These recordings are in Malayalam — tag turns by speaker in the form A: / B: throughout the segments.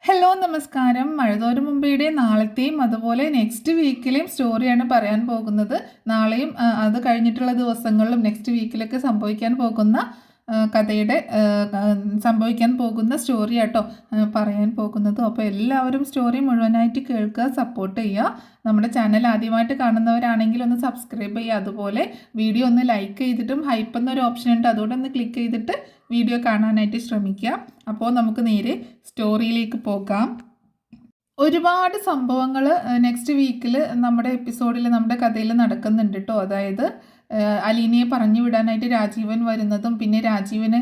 A: ഹലോ നമസ്കാരം. മഴതോരും മുമ്പയുടെ നാളത്തെയും അതുപോലെ നെക്സ്റ്റ് വീക്കിലെയും സ്റ്റോറിയാണ് പറയാൻ പോകുന്നത്. നാളെയും അത് കഴിഞ്ഞിട്ടുള്ള ദിവസങ്ങളിലും നെക്സ്റ്റ് വീക്കിലൊക്കെ സംഭവിക്കാൻ പോകുന്ന കഥയുടെ സംഭവിക്കാൻ പോകുന്ന സ്റ്റോറി ആട്ടോ പറയാൻ പോകുന്നത്. അപ്പോൾ എല്ലാവരും സ്റ്റോറി മുഴുവനായിട്ട് കേൾക്കുക, സപ്പോർട്ട് ചെയ്യുക. നമ്മുടെ ചാനൽ ആദ്യമായിട്ട് കാണുന്നവരാണെങ്കിൽ ഒന്ന് സബ്സ്ക്രൈബ് ചെയ്യുക. അതുപോലെ വീഡിയോ ഒന്ന് ലൈക്ക് ചെയ്തിട്ടും ഹൈപ്പ് എന്നൊരു ഓപ്ഷൻ ഉണ്ട്, അതുകൊണ്ട് ഒന്ന് ക്ലിക്ക് ചെയ്തിട്ട് വീഡിയോ കാണാനായിട്ട് ശ്രമിക്കുക. അപ്പോൾ നമുക്ക് നേരെ സ്റ്റോറിയിലേക്ക് പോകാം. ഒരുപാട് സംഭവങ്ങൾ നെക്സ്റ്റ് വീക്കിൽ നമ്മുടെ എപ്പിസോഡിൽ നമ്മുടെ കഥയിൽ നടക്കുന്നുണ്ട് കേട്ടോ. അതായത് അലീനയെ പറഞ്ഞു വിടാനായിട്ട് രാജീവൻ വരുന്നതും പിന്നെ രാജീവന്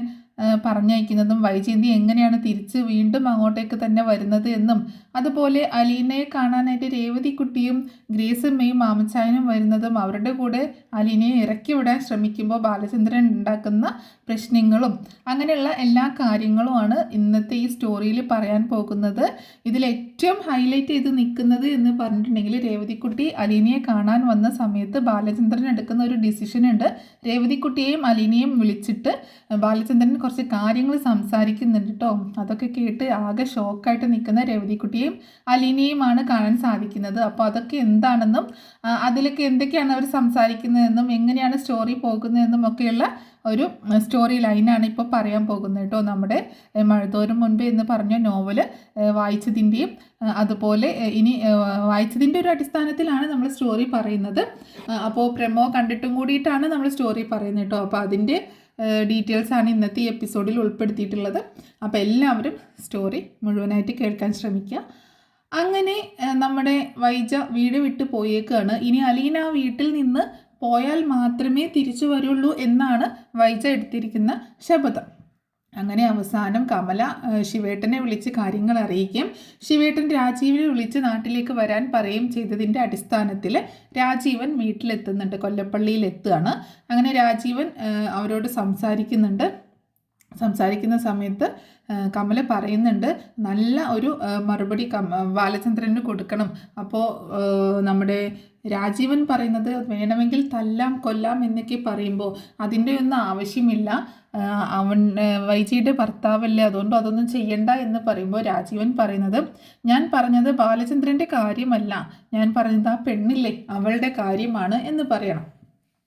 A: പറഞ്ഞയക്കുന്നതും വൈജയന്തി എങ്ങനെയാണ് തിരിച്ച് വീണ്ടും അങ്ങോട്ടേക്ക് തന്നെ വരുന്നത് എന്നും അതുപോലെ അലീനയെ കാണാനായിട്ട് രേവതിക്കുട്ടിയും ഗ്രേസമ്മയും മാമച്ചായനും വരുന്നതും അവരുടെ കൂടെ അലീനയെ ഇറക്കി വിടാൻ ശ്രമിക്കുമ്പോൾ ബാലചന്ദ്രൻ ഉണ്ടാക്കുന്ന പ്രശ്നങ്ങളും അങ്ങനെയുള്ള എല്ലാ കാര്യങ്ങളുമാണ് ഇന്നത്തെ ഈ സ്റ്റോറിയിൽ പറയാൻ പോകുന്നത്. ഇതിൽ ഏറ്റവും ഹൈലൈറ്റ് ചെയ്ത് നിൽക്കുന്നത് എന്ന് പറഞ്ഞിട്ടുണ്ടെങ്കിൽ രേവതിക്കുട്ടി അലീനയെ കാണാൻ വന്ന സമയത്ത് ബാലചന്ദ്രൻ എടുക്കുന്ന ഒരു ഡിസിഷൻ ഉണ്ട്. രേവതിക്കുട്ടിയെയും അലീനയെയും വിളിച്ചിട്ട് ബാലചന്ദ്രൻ കുറച്ച് കാര്യങ്ങൾ സംസാരിക്കുന്നുണ്ട് കേട്ടോ. അതൊക്കെ കേട്ട് ആകെ ഷോക്കായിട്ട് നിൽക്കുന്ന രേവതിക്കുട്ടിയെയും അലീനയുമാണ് കാണാൻ സാധിക്കുന്നത്. അപ്പോൾ അതൊക്കെ എന്താണെന്നും അതിലൊക്കെ എന്തൊക്കെയാണ് അവർ സംസാരിക്കുന്നതെന്നും എങ്ങനെയാണ് സ്റ്റോറി പോകുന്നതെന്നും ഒക്കെയുള്ള ഒരു സ്റ്റോറി ലൈനാണ് ഇപ്പോൾ പറയാൻ പോകുന്നത് കേട്ടോ. നമ്മുടെ മഴതോരും മുൻപ് എന്ന് പറഞ്ഞ നോവല് വായിച്ചതിൻ്റെയും അതുപോലെ ഇനി വായിച്ചതിൻ്റെ ഒരു അടിസ്ഥാനത്തിലാണ് നമ്മൾ സ്റ്റോറി പറയുന്നത്. അപ്പോൾ പ്രമോ കണ്ടിട്ടും കൂടിയിട്ടാണ് നമ്മൾ സ്റ്റോറി പറയുന്നത് കേട്ടോ. അപ്പോൾ അതിൻ്റെ ഡീറ്റെയിൽസാണ് ഇന്നത്തെ ഈ എപ്പിസോഡിൽ ഉൾപ്പെടുത്തിയിട്ടുള്ളത്. അപ്പോൾ എല്ലാവരും സ്റ്റോറി മുഴുവനായിട്ട് കേൾക്കാൻ ശ്രമിക്കുക. അങ്ങനെ നമ്മുടെ വൈജ വീട് വിട്ട് പോയേക്കാണ്. ഇനി അലീന വീട്ടിൽ നിന്ന് പോയാൽ മാത്രമേ തിരിച്ചു വരുള്ളൂ എന്നാണ് വൈജ എടുത്തിരിക്കുന്ന ശപഥം. അങ്ങനെ അവസാനം കമല ശിവേട്ടനെ വിളിച്ച് കാര്യങ്ങൾ അറിയിക്കുകയും ശിവേട്ടൻ രാജീവിനെ വിളിച്ച് നാട്ടിലേക്ക് വരാൻ പറയുകയും ചെയ്തതിൻ്റെ അടിസ്ഥാനത്തിൽ രാജീവൻ വീട്ടിലെത്തുന്നുണ്ട്, കൊല്ലപ്പള്ളിയിൽ എത്തുകയാണ്. അങ്ങനെ രാജീവൻ അവരോട് സംസാരിക്കുന്ന സമയത്ത് കമല പറയുന്നുണ്ട് നല്ല ഒരു മറുപടി ബാലചന്ദ്രന് കൊടുക്കണം. അപ്പോൾ നമ്മുടെ രാജീവൻ പറയുന്നത് വേണമെങ്കിൽ തല്ലാം കൊല്ലാം എന്നൊക്കെ പറയുമ്പോൾ അതിൻ്റെ ഒന്നും ആവശ്യമില്ല, അവൻ വൈജിയുടെ ഭർത്താവല്ലേ, അതുകൊണ്ട് അതൊന്നും ചെയ്യണ്ട എന്ന് പറയുമ്പോൾ രാജീവൻ പറയുന്നത് ഞാൻ പറഞ്ഞത് ബാലചന്ദ്രൻ്റെ കാര്യമല്ല, ഞാൻ പറഞ്ഞത് ആ പെണ്ണില്ലേ അവളുടെ കാര്യമാണ് എന്ന് പറയണം.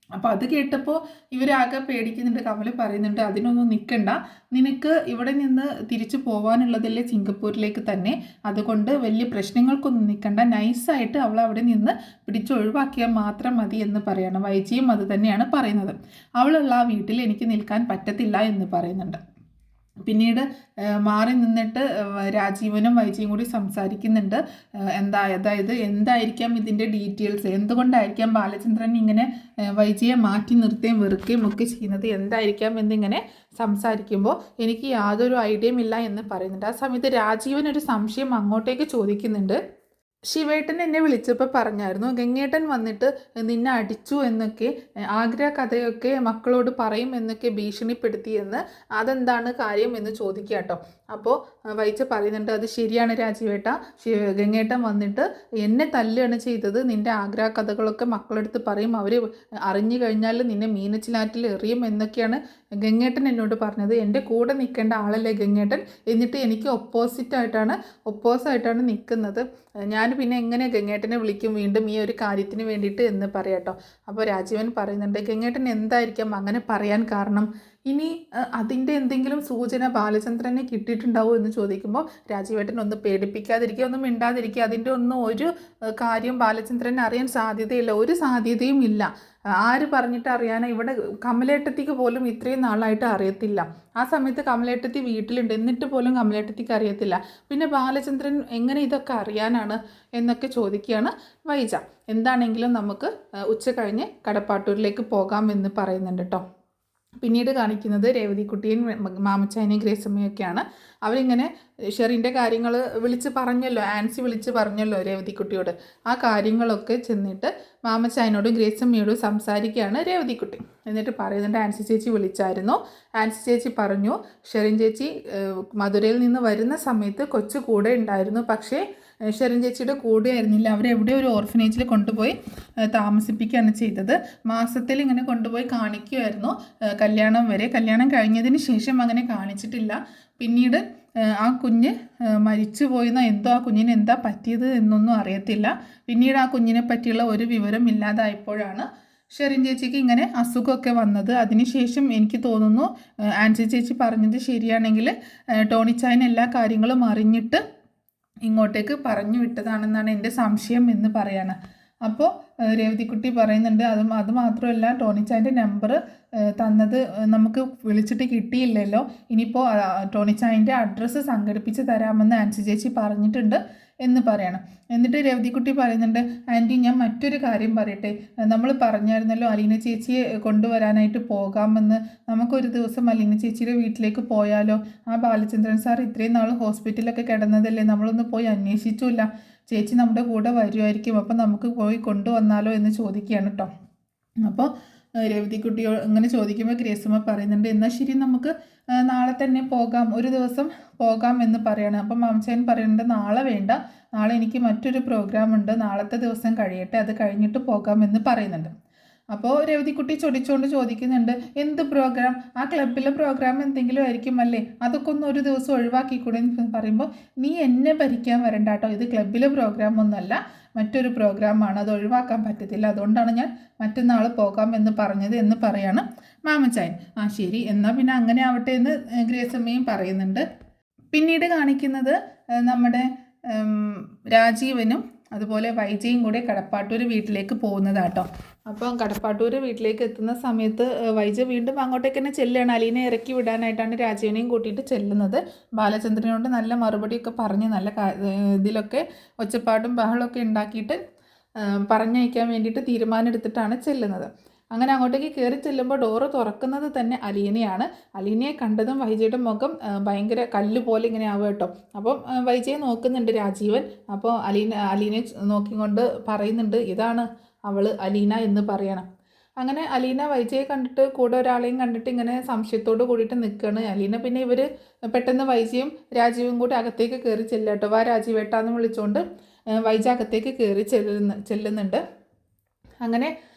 A: അപ്പോൾ അത് കേട്ടപ്പോൾ ഇവരാകെ പേടിക്കുന്നുണ്ട്. കമല പറയുന്നുണ്ട് അതിനൊന്നും നിൽക്കണ്ട, നിനക്ക് ഇവിടെ നിന്ന് തിരിച്ചു പോകാനുള്ളതല്ലേ സിംഗപ്പൂരിലേക്ക് തന്നെ, അതുകൊണ്ട് വലിയ പ്രശ്നങ്ങൾക്കൊന്നും നിൽക്കണ്ട, നൈസായിട്ട് അവളെ അവിടെ നിന്ന് പിടിച്ചൊഴിവാക്കിയാൽ മാത്രം മതി എന്ന് പറയണം. വൈജിയും അത് തന്നെയാണ് പറയുന്നത്. അവളുള്ള ആ വീട്ടിൽ എനിക്ക് നിൽക്കാൻ പറ്റത്തില്ല എന്ന് പറയുന്നുണ്ട്. പിന്നീട് മാറി നിന്നിട്ട് രാജീവനും വൈജിയും കൂടി സംസാരിക്കുന്നുണ്ട്. അതായത് എന്തായിരിക്കാം ഇതിൻ്റെ ഡീറ്റെയിൽസ്, എന്തുകൊണ്ടായിരിക്കാം ബാലചന്ദ്രൻ ഇങ്ങനെ വൈജിയെ മാറ്റി നിർത്തുകയും വെറുക്കുകയും ഒക്കെ ചെയ്യുന്നത്, എന്തായിരിക്കാം എന്നിങ്ങനെ സംസാരിക്കുമ്പോൾ എനിക്ക് യാതൊരു ഐഡിയയും ഇല്ല എന്ന് പറയുന്നുണ്ട്. ആ സമയത്ത് രാജീവൻ ഒരു സംശയം അങ്ങോട്ടേക്ക് ചോദിക്കുന്നുണ്ട്. ശിവേട്ടൻ എന്നെ വിളിച്ചപ്പോൾ പറഞ്ഞായിരുന്നു ഗംഗേട്ടൻ വന്നിട്ട് നിന്നെ അടിച്ചു എന്നൊക്കെ, ആഗ്ര കഥയൊക്കെ മക്കളോട് പറയും എന്നൊക്കെ ഭീഷണിപ്പെടുത്തിയെന്ന്, അതെന്താണ് കാര്യം എന്ന് ചോദിക്കുക കേട്ടോ. അപ്പോൾ വൈജ പറയുന്നുണ്ട് അത് ശരിയാണ് രാജീവേട്ട, ഗംഗേട്ടൻ വന്നിട്ട് എന്നെ തല്ലുകയാണ് ചെയ്തത്, നിൻ്റെ ആഗ്ര കഥകളൊക്കെ മക്കളെടുത്ത് പറയും, അവർ അറിഞ്ഞു കഴിഞ്ഞാൽ നിന്നെ മീനച്ചിലാറ്റിൽ എറിയും എന്നൊക്കെയാണ് ഗംഗേട്ടൻ എന്നോട് പറഞ്ഞത്. എൻ്റെ കൂടെ നിൽക്കേണ്ട ആളല്ലേ ഗംഗേട്ടൻ, എന്നിട്ട് എനിക്ക് ഒപ്പോസായിട്ടാണ് നിൽക്കുന്നത്, ഞാൻ പിന്നെ എങ്ങനെ ഗംഗേട്ടനെ വിളിക്കും വീണ്ടും ഈ ഒരു കാര്യത്തിന് വേണ്ടിയിട്ട് എന്ന് പറയാട്ടോ. അപ്പോൾ രാജീവൻ പറയുന്നുണ്ട് ഗംഗേട്ടൻ എന്തായിരിക്കാം അങ്ങനെ പറയാൻ കാരണം, ഇനി അതിൻ്റെ എന്തെങ്കിലും സൂചന ബാലചന്ദ്രനെ കിട്ടിയിട്ടുണ്ടാവുമോ എന്ന് ചോദിക്കുമ്പോൾ രാജീവേട്ടൻ ഒന്ന് പേടിപ്പിക്കാതിരിക്കുക, ഒന്നും മിണ്ടാതിരിക്കുക, അതിൻ്റെ ഒന്നും ഒരു കാര്യം ബാലചന്ദ്രനെ അറിയാൻ സാധ്യതയില്ല, ഒരു സാധ്യതയും ഇല്ല, ആര് പറഞ്ഞിട്ട് അറിയാനോ, ഇവിടെ കമലേട്ടത്തിക്ക് പോലും ഇത്രയും നാളായിട്ട് അറിയത്തില്ല, ആ സമയത്ത് കമലേട്ടത്തി വീട്ടിലുണ്ട് എന്നിട്ട് പോലും കമലേട്ടത്തിക്ക് അറിയത്തില്ല, പിന്നെ ബാലചന്ദ്രൻ എങ്ങനെ ഇതൊക്കെ അറിയാനാണ് എന്നൊക്കെ ചോദിക്കുകയാണ് വൈജ. എന്താണെങ്കിലും നമുക്ക് ഉച്ച കഴിഞ്ഞ് കടപ്പാട്ടൂരിലേക്ക് പോകാമെന്ന് പറയുന്നുണ്ട് കേട്ടോ. പിന്നീട് കാണിക്കുന്നത് രേവതിക്കുട്ടിയും മാമച്ചായനെയും ഗ്രേസമ്മയൊക്കെയാണ്. അവരിങ്ങനെ ഷെറിൻ്റെ കാര്യങ്ങൾ ആൻസി വിളിച്ച് പറഞ്ഞല്ലോ രേവതിക്കുട്ടിയോട്, ആ കാര്യങ്ങളൊക്കെ ചെന്നിട്ട് മാമച്ചായനോടും ഗ്രേസമ്മയോടും സംസാരിക്കുകയാണ് രേവതിക്കുട്ടി. എന്നിട്ട് പറയുന്നുണ്ട് ആൻസി ചേച്ചി വിളിച്ചായിരുന്നു, ആൻസി ചേച്ചി പറഞ്ഞു ഷെറിൻ ചേച്ചി മധുരയിൽ നിന്ന് വരുന്ന സമയത്ത് കൊച്ചു കൂടെ ഉണ്ടായിരുന്നു, പക്ഷേ ഷെറിൻ ചേച്ചിയുടെ കൂടെ ആയിരുന്നില്ല, അവരെവിടെ ഒരു ഓർഫനേജിൽ കൊണ്ടുപോയി താമസിപ്പിക്കുകയാണ് ചെയ്തത്, മാസത്തിൽ ഇങ്ങനെ കൊണ്ടുപോയി കാണിക്കുമായിരുന്നു കല്യാണം കഴിഞ്ഞതിന് ശേഷം അങ്ങനെ കാണിച്ചിട്ടില്ല, പിന്നീട് ആ കുഞ്ഞ് മരിച്ചു പോയെന്നോ എന്തോ ആ കുഞ്ഞിന് എന്താ പറ്റിയത് എന്നൊന്നും അറിയത്തില്ല. പിന്നീട് ആ കുഞ്ഞിനെ പറ്റിയുള്ള ഒരു വിവരം ഇല്ലാതായപ്പോഴാണ് ഷെറിൻ ചേച്ചിക്ക് ഇങ്ങനെ അസുഖമൊക്കെ വന്നത്. അതിനുശേഷം എനിക്ക് തോന്നുന്നു ആൻസി ചേച്ചി പറഞ്ഞത് ശരിയാണെങ്കിൽ ടോണിച്ചായൻ എല്ലാ കാര്യങ്ങളും അറിഞ്ഞിട്ട് ഇങ്ങോട്ടേക്ക് പറഞ്ഞു വിട്ടതാണെന്നാണ് എൻ്റെ സംശയം എന്ന് പറയാണ്. അപ്പോൾ രേവതിക്കുട്ടി പറയുന്നുണ്ട് അത് മാത്രമല്ല ടോണിച്ചായൻ്റെ നമ്പർ തന്നത് നമുക്ക് വിളിച്ചിട്ട് കിട്ടിയില്ലല്ലോ, ഇനിയിപ്പോൾ ടോണിച്ചായൻ്റെ അഡ്രസ്സ് സംഘടിപ്പിച്ച് തരാമെന്ന് ആൻസി ചേച്ചി പറഞ്ഞിട്ടുണ്ട് എന്ന് പറയണം. എന്നിട്ട് രേവതിക്കുട്ടി പറയുന്നുണ്ട്, ആൻറ്റി ഞാൻ മറ്റൊരു കാര്യം പറയട്ടെ, നമ്മൾ പറഞ്ഞായിരുന്നല്ലോ അലീന ചേച്ചിയെ കൊണ്ടുവരാനായിട്ട് പോകാമെന്ന്. നമുക്കൊരു ദിവസം അലീന ചേച്ചിയുടെ വീട്ടിലേക്ക് പോയാലോ? ആ ബാലചന്ദ്രൻ സാർ ഇത്രയും നാൾ ഹോസ്പിറ്റലൊക്കെ കിടന്നതല്ലേ, നമ്മളൊന്ന് പോയി അന്വേഷിച്ചില്ല. ചേച്ചി നമ്മുടെ കൂടെ വരുമായിരിക്കും, അപ്പം നമുക്ക് പോയി കൊണ്ടുവന്നാലോ എന്ന് ചോദിക്കുകയാണ് കേട്ടോ. അപ്പോൾ രേവതിക്കുട്ടിയോ ഇങ്ങനെ ചോദിക്കുമ്പോൾ ഗ്രേസമ്മ പറയുന്നുണ്ട്, എന്നാൽ ശരി നമുക്ക് നാളെ തന്നെ പോകാം, ഒരു ദിവസം പോകാം എന്ന് പറയണം. അപ്പം മാമച്ചായൻ പറയുന്നുണ്ട്, നാളെ വേണ്ട, നാളെ എനിക്ക് മറ്റൊരു പ്രോഗ്രാം ഉണ്ട്, നാളത്തെ ദിവസം കഴിയട്ടെ, അത് കഴിഞ്ഞിട്ട് പോകാമെന്ന് പറയുന്നുണ്ട്. അപ്പോൾ രേവതിക്കുട്ടി ചൊടിച്ചുകൊണ്ട് ചോദിക്കുന്നുണ്ട്, എന്ത് പ്രോഗ്രാം? ആ ക്ലബിലെ പ്രോഗ്രാം എന്തെങ്കിലും ആയിരിക്കും അല്ലേ, അതൊക്കെ ഒന്ന് ഒരു ദിവസം ഒഴിവാക്കിക്കൂടെ എന്ന് പറയുമ്പോൾ, നീ എന്നെ ഭരിക്കാൻ വരണ്ട കേട്ടോ, ഇത് ക്ലബിലെ പ്രോഗ്രാം ഒന്നല്ല, മറ്റൊരു പ്രോഗ്രാമാണ്, അത് ഒഴിവാക്കാൻ പറ്റത്തില്ല, അതുകൊണ്ടാണ് ഞാൻ മറ്റന്നാൾ പോകാം എന്ന് പറഞ്ഞത് എന്ന് പറയാണ് മാമച്ചായൻ. ആ ശരി, എന്നാൽ പിന്നെ അങ്ങനെ ആവട്ടെ എന്ന് ഗ്രേസമ്മയും പറയുന്നുണ്ട്. പിന്നീട് കാണിക്കുന്നത് നമ്മുടെ രാജീവനും അതുപോലെ വൈജയും കൂടെ കടപ്പാട്ടൂർ വീട്ടിലേക്ക് പോകുന്നതാട്ടോ. അപ്പം കടപ്പാട്ടൂർ വീട്ടിലേക്ക് എത്തുന്ന സമയത്ത് വൈജ വീണ്ടും അങ്ങോട്ടേക്ക് തന്നെ ചെല്ലുകയാണ്. അലീനെ ഇറക്കി വിടാനായിട്ടാണ് രാജീവനെയും കൂട്ടിയിട്ട് ചെല്ലുന്നത്. ബാലചന്ദ്രനോട് നല്ല മറുപടിയൊക്കെ പറഞ്ഞ് നല്ല ഇതിലൊക്കെ ഒച്ചപ്പാടും ബഹളമൊക്കെ ഉണ്ടാക്കിയിട്ട് പറഞ്ഞയക്കാൻ വേണ്ടിയിട്ട് തീരുമാനം എടുത്തിട്ടാണ് ചെല്ലുന്നത്. അങ്ങനെ അങ്ങോട്ടേക്ക് കയറി ചെല്ലുമ്പോൾ ഡോറ് തുറക്കുന്നത് തന്നെ അലീനയാണ്. അലീനയെ കണ്ടതും വൈജയുടെ മുഖം ഭയങ്കര കല്ല് പോലെ ഇങ്ങനെ ആവുക കേട്ടോ. അപ്പം വൈജയെ നോക്കുന്നുണ്ട് രാജീവൻ. അപ്പോൾ അലീനെ നോക്കിക്കൊണ്ട് പറയുന്നുണ്ട്, ഇതാണ് അവൾ അലീന എന്ന് പറയണം. അങ്ങനെ അലീന വൈജയെ കണ്ടിട്ട് കൂടെ ഒരാളെയും കണ്ടിട്ട് ഇങ്ങനെ സംശയത്തോട് കൂടിയിട്ട് നിൽക്കുകയാണ്. അലീന പിന്നെ ഇവർ പെട്ടെന്ന് വൈജയും രാജീവും കൂടി അകത്തേക്ക് കയറി ചെല്ലാട്ടോ. വാ രാജീവേട്ടാന്ന് വിളിച്ചുകൊണ്ട് വൈജ അകത്തേക്ക് കയറി ചെല്ലുന്നുണ്ട്. അങ്ങനെ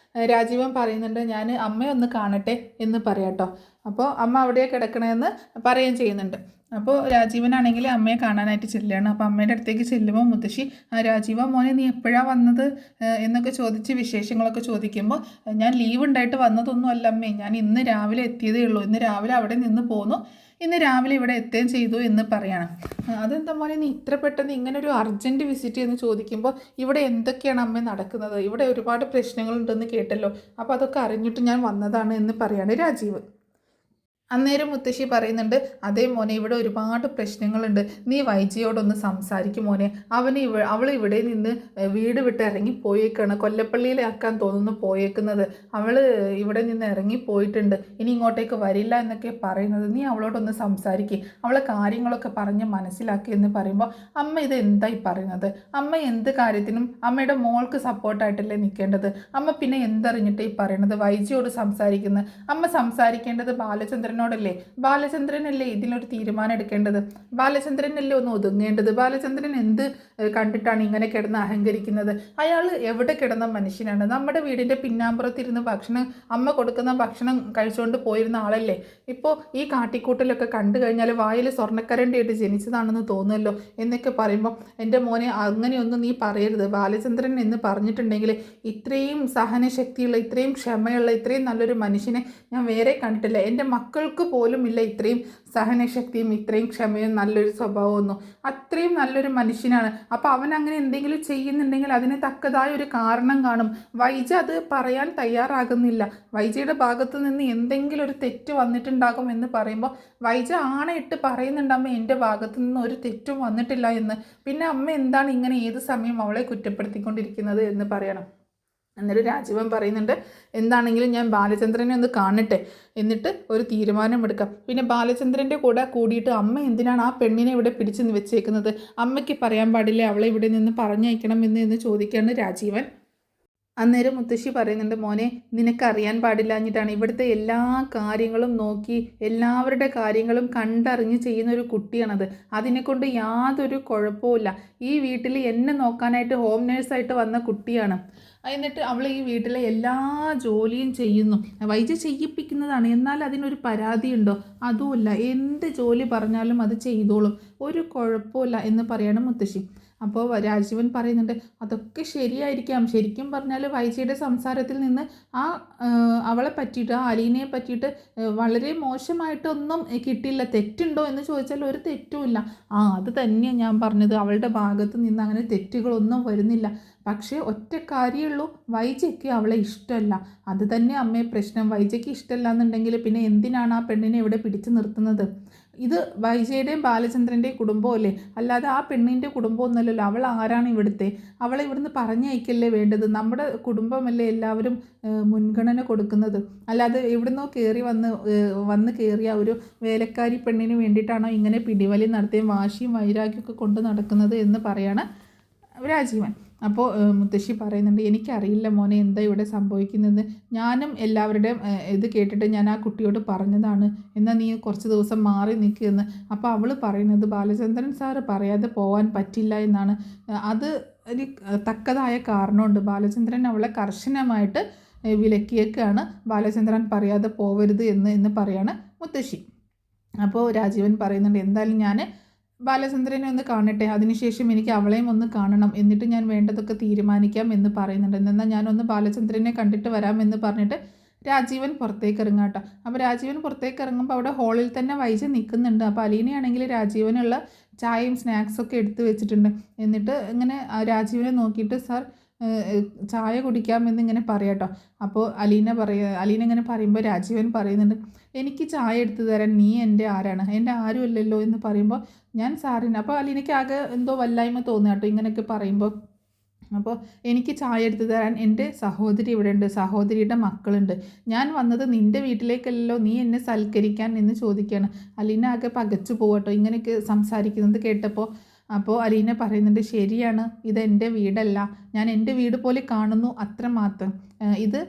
A: രാജീവൻ പറയുന്നുണ്ട്, ഞാൻ അമ്മയൊന്ന് കാണട്ടെ എന്ന് പറയാട്ടോ. അപ്പോൾ അമ്മ അവിടെ കിടക്കണമെന്ന് പറയുകയും ചെയ്യുന്നുണ്ട്. അപ്പോൾ രാജീവനാണെങ്കിൽ അമ്മയെ കാണാനായിട്ട് ചെല്ലുകയാണ്. അപ്പോൾ അമ്മയുടെ അടുത്തേക്ക് ചെല്ലുമ്പോൾ മുത്തശ്ശി, രാജീവ മോനെ നീ എപ്പോഴാണ് വന്നത് എന്നൊക്കെ ചോദിച്ച് വിശേഷങ്ങളൊക്കെ ചോദിക്കുമ്പോൾ, ഞാൻ ലീവ് ഉണ്ടായിട്ട് വന്നതൊന്നും അല്ല അമ്മേ, ഞാൻ ഇന്ന് രാവിലെ എത്തിയതേ ഉള്ളൂ, ഇന്ന് രാവിലെ അവിടെ നിന്ന് പോന്നു, ഇന്ന് രാവിലെ ഇവിടെ എത്തുകയും ചെയ്തു എന്ന് പറയണം. അതെന്താ മോനെ നീ ഇത്ര പെട്ടെന്ന് ഇങ്ങനെ ഒരു അർജൻറ്റ് വിസിറ്റ് എന്ന് ചോദിക്കുമ്പോൾ, ഇവിടെ എന്തൊക്കെയാണ് അമ്മ നടക്കുന്നത്, ഇവിടെ ഒരുപാട് പ്രശ്നങ്ങളുണ്ടെന്ന് കേട്ടല്ലോ, അപ്പോൾ അതൊക്കെ അറിഞ്ഞിട്ട് ഞാൻ വന്നതാണ് എന്ന് പറയാണ് രാജീവ്. അന്നേരം മുത്തശ്ശി പറയുന്നുണ്ട്, അതേ മോനെ ഇവിടെ ഒരുപാട് പ്രശ്നങ്ങളുണ്ട്, നീ വൈജയോടൊന്ന് സംസാരിക്കും മോനെ, അവൾ ഇവിടെ നിന്ന് വീട് വിട്ട് ഇറങ്ങി പോയേക്കാണ്, കൊല്ലപ്പള്ളിയിലാക്കാൻ തോന്നുന്നു പോയേക്കുന്നത്, അവൾ ഇവിടെ നിന്ന് ഇറങ്ങി പോയിട്ടുണ്ട്, ഇനി ഇങ്ങോട്ടേക്ക് വരില്ല എന്നൊക്കെ പറയുന്നത്, നീ അവളോടൊന്ന് സംസാരിക്കുക, അവളെ കാര്യങ്ങളൊക്കെ പറഞ്ഞ് മനസ്സിലാക്കി എന്ന് പറയുമ്പോൾ, അമ്മ ഇത് എന്തായി പറയുന്നത്, അമ്മ എന്ത് കാര്യത്തിനും അമ്മയുടെ മോൾക്ക് സപ്പോർട്ടായിട്ടല്ലേ നിൽക്കേണ്ടത്, അമ്മ പിന്നെ എന്തറിഞ്ഞിട്ടേ ഈ പറയുന്നത്, വൈജയോട് സംസാരിക്കുന്നത്, അമ്മ സംസാരിക്കേണ്ടത് ബാലചന്ദ്രനോടല്ലേ, ബാലചന്ദ്രനല്ലേ ഇതിലൊരു തീരുമാനം എടുക്കേണ്ടത്, ബാലചന്ദ്രനല്ലേ ഒന്ന് ഒതുങ്ങേണ്ടത്, ബാലചന്ദ്രൻ എന്ത് കണ്ടിട്ടാണ് ഇങ്ങനെ കിടന്ന് അഹങ്കരിക്കുന്നത്, അയാൾ എവിടെ കിടന്ന മനുഷ്യനാണ്, നമ്മുടെ വീടിൻ്റെ പിന്നാമ്പുറത്തിരുന്ന് അമ്മ കൊടുക്കുന്ന ഭക്ഷണം കഴിച്ചുകൊണ്ട് പോയിരുന്ന ആളല്ലേ, ഇപ്പോൾ ഈ കാട്ടിക്കൂട്ടലൊക്കെ കണ്ടു കഴിഞ്ഞാൽ വായിൽ സ്വർണ്ണക്കരണ്ടിയായിട്ട് ജനിച്ചതാണെന്ന് തോന്നുമല്ലോ എന്നൊക്കെ പറയുമ്പോൾ, എൻ്റെ മോനെ അങ്ങനെയൊന്നും നീ പറയരുത്, ബാലചന്ദ്രൻ എന്ന് പറഞ്ഞിട്ടുണ്ടെങ്കിൽ ഇത്രയും സഹനശക്തിയുള്ള, ഇത്രയും ക്ഷമയുള്ള, ഇത്രയും നല്ലൊരു മനുഷ്യനെ ഞാൻ വേറെ കണ്ടിട്ടില്ല, എൻ്റെ മക്കൾക്ക് പോലും ഇല്ല ഇത്രയും സഹനശക്തിയും ഇത്രയും ക്ഷമയും നല്ലൊരു സ്വഭാവമൊന്നും, അത്രയും നല്ലൊരു മനുഷ്യനാണ്. അപ്പോൾ അവൻ അങ്ങനെ എന്തെങ്കിലും ചെയ്യുന്നുണ്ടെങ്കിൽ അതിന് തക്കതായ ഒരു കാരണം കാണും. വൈജ അത് പറയാൻ തയ്യാറാകുന്നില്ല, വൈജയുടെ ഭാഗത്ത് നിന്ന് എന്തെങ്കിലും ഒരു തെറ്റ് വന്നിട്ടുണ്ടാകും എന്ന് പറയുമ്പോൾ വൈജ ആണയിട്ട് പറയുന്നുണ്ട്, അമ്മ എൻ്റെ ഭാഗത്ത് നിന്ന് ഒരു തെറ്റും വന്നിട്ടില്ല എന്ന്, പിന്നെ അമ്മ എന്താണ് ഇങ്ങനെ ഏത് സമയം അവളെ കുറ്റപ്പെടുത്തിക്കൊണ്ടിരിക്കുന്നത് എന്ന് പറയണം. എന്നിട്ട് രാജീവൻ പറയുന്നുണ്ട്, എന്താണെങ്കിലും ഞാൻ ബാലചന്ദ്രനെ ഒന്ന് കാണട്ടെ, എന്നിട്ട് ഒരു തീരുമാനമെടുക്കാം, പിന്നെ ബാലചന്ദ്രൻ്റെ കൂടെ കൂടിയിട്ട് അമ്മ എന്തിനാണ് ആ പെണ്ണിനെ ഇവിടെ പിടിച്ച് വെച്ചേക്കുന്നത്, അമ്മയ്ക്ക് പറയാൻ പാടില്ലേ അവളെ ഇവിടെ നിന്ന് പറഞ്ഞയക്കണം എന്ന് ചോദിക്കുകയാണ് രാജീവൻ. അന്നേരം മുത്തശ്ശി പറയുന്നുണ്ട്, മോനെ നിനക്കറിയാൻ പാടില്ലാഞ്ഞിട്ടാണ്, ഇവിടുത്തെ എല്ലാ കാര്യങ്ങളും നോക്കി എല്ലാവരുടെ കാര്യങ്ങളും കണ്ടറിഞ്ഞ് ചെയ്യുന്ന ഒരു കുട്ടിയാണത്. അതിനെക്കൊണ്ട് യാതൊരു കുഴപ്പവുമില്ല. ഈ വീട്ടിൽ എന്നെ നോക്കാനായിട്ട് ഹോം നേഴ്സായിട്ട് വന്ന കുട്ടിയാണ്. എന്നിട്ട് അവൾ ഈ വീട്ടിലെ എല്ലാ ജോലിയും ചെയ്യുന്നു. വൈജ ചെയ്യിപ്പിക്കുന്നതാണ്. എന്നാൽ അതിനൊരു പരാതിയുണ്ടോ? അതുമില്ല. എന്ത് ജോലി പറഞ്ഞാലും അത് ചെയ്തോളും. ഒരു കുഴപ്പമില്ല എന്ന് പറയാണ് മുത്തശ്ശി. അപ്പോൾ രാജീവൻ പറയുന്നുണ്ട്, അതൊക്കെ ശരിയായിരിക്കാം. ശരിക്കും പറഞ്ഞാൽ വൈജയുടെ സംസാരത്തിൽ നിന്ന് ആ അവളെ പറ്റിയിട്ട്, ആ അലീനയെ പറ്റിയിട്ട് വളരെ മോശമായിട്ടൊന്നും കിട്ടില്ല. തെറ്റുണ്ടോ എന്ന് ചോദിച്ചാൽ ഒരു തെറ്റുമില്ല. അത് തന്നെയാണ് ഞാൻ പറഞ്ഞത്. അവളുടെ ഭാഗത്ത് നിന്ന് അങ്ങനെ തെറ്റുകളൊന്നും വരുന്നില്ല. പക്ഷേ ഒറ്റ കാര്യമുള്ളൂ, വൈജയ്ക്ക് അവളെ ഇഷ്ടമല്ല. അത് തന്നെ അമ്മയെ പ്രശ്നം. വൈജയ്ക്ക് ഇഷ്ടമല്ല എന്നുണ്ടെങ്കിൽ പിന്നെ എന്തിനാണ് ആ പെണ്ണിനെ ഇവിടെ പിടിച്ചു നിർത്തുന്നത്? ഇത് വൈജയുടെയും ബാലചന്ദ്രൻ്റെയും കുടുംബമല്ലേ, അല്ലാതെ ആ പെണ്ണിൻ്റെ കുടുംബമൊന്നുമല്ലല്ലോ. അവൾ ആരാണ് ഇവിടുത്തെ? അവളെ ഇവിടുന്ന് പറഞ്ഞയക്കല്ലേ വേണ്ടത്? നമ്മുടെ കുടുംബമല്ലേ എല്ലാവരും മുൻഗണന കൊടുക്കുന്നത്. അല്ലാതെ എവിടുന്നോ വന്ന് കയറിയ ഒരു വേലക്കാരി പെണ്ണിന് വേണ്ടിയിട്ടാണോ ഇങ്ങനെ പിടിവലി നടത്തുകയും വാശിയും വൈരാഗ്യമൊക്കെ കൊണ്ട് നടക്കുന്നത് എന്ന് പറയാണ് രാജീവൻ. അപ്പോൾ മുത്തശ്ശി പറയുന്നുണ്ട്, എനിക്കറിയില്ല മോനെ എന്താ ഇവിടെ സംഭവിക്കുന്നതെന്ന്. ഞാനും എല്ലാവരുടെയും ഇത് കേട്ടിട്ട് ഞാൻ ആ കുട്ടിയോട് പറഞ്ഞതാണ്, എന്നാൽ നീ കുറച്ച് ദിവസം മാറി നിൽക്കുമെന്ന്. അപ്പോൾ അവൾ പറയുന്നത് ബാലചന്ദ്രൻ സാറ് പറയാതെ പോകാൻ പറ്റില്ല എന്നാണ്. അത് ഒരു തക്കതായ കാരണമുണ്ട്. ബാലചന്ദ്രൻ അവളെ കർശനമായിട്ട് വിലക്കിയേക്കാണ്. ബാലചന്ദ്രൻ പറയാതെ പോവരുത് എന്ന് പറയാണ് മുത്തശ്ശി. അപ്പോൾ രാജീവൻ പറയുന്നുണ്ട്, എന്തായാലും ഞാൻ ബാലചന്ദ്രനെ ഒന്ന് കാണട്ടെ, അതിനുശേഷം എനിക്ക് അവളെയും ഒന്ന് കാണണം, എന്നിട്ട് ഞാൻ വേണ്ടതൊക്കെ തീരുമാനിക്കാം എന്ന് പറയുന്നുണ്ട്. എന്നാൽ ഞാനൊന്ന് ബാലചന്ദ്രനെ കണ്ടിട്ട് വരാമെന്ന് പറഞ്ഞിട്ട് രാജീവൻ പുറത്തേക്ക് ഇറങ്ങാട്ടോ. അപ്പോൾ രാജീവൻ പുറത്തേക്ക് ഇറങ്ങുമ്പോൾ അവിടെ ഹാളിൽ തന്നെ വൈജ നിൽക്കുന്നുണ്ട്. അപ്പോൾ അലീനയാണെങ്കിൽ രാജീവനുള്ള ചായയും സ്നാക്സൊക്കെ എടുത്തു വെച്ചിട്ടുണ്ട്. എന്നിട്ട് ഇങ്ങനെ രാജീവനെ നോക്കിയിട്ട്, സാർ ചായ കുടിക്കാമെന്നിങ്ങനെ പറയാട്ടോ. അപ്പോൾ അലീന ഇങ്ങനെ പറയുമ്പോൾ രാജീവൻ പറയുന്നുണ്ട്, എനിക്ക് ചായ എടുത്തു തരാൻ നീ എൻ്റെ ആരാണ്? എൻ്റെ ആരുമല്ലല്ലോ എന്ന് പറയുമ്പോൾ ഞാൻ സാറിന്. അപ്പോൾ അലീനയ്ക്ക് ആകെ എന്തോ വല്ലായ്മ തോന്നുക കേട്ടോ ഇങ്ങനെയൊക്കെ പറയുമ്പോൾ. അപ്പോൾ എനിക്ക് ചായ എടുത്തു തരാൻ എൻ്റെ സഹോദരി ഇവിടെ ഉണ്ട്, സഹോദരിയുടെ മക്കളുണ്ട്. ഞാൻ വന്നത് നിൻ്റെ വീട്ടിലേക്കല്ലോ, നീ എന്നെ സൽക്കരിക്കാൻ എന്ന് ചോദിക്കുകയാണ്. അലീന ആകെ പകച്ചു പോകട്ടോ ഇങ്ങനെയൊക്കെ സംസാരിക്കുന്നത് കേട്ടപ്പോൾ. അപ്പോൾ അലീന പറയുന്നുണ്ട്, ശരിയാണ്, ഇതെൻ്റെ വീടല്ല, ഞാൻ എൻ്റെ വീട് പോലെ കാണുന്നു അത്രമാത്രം. ഇത്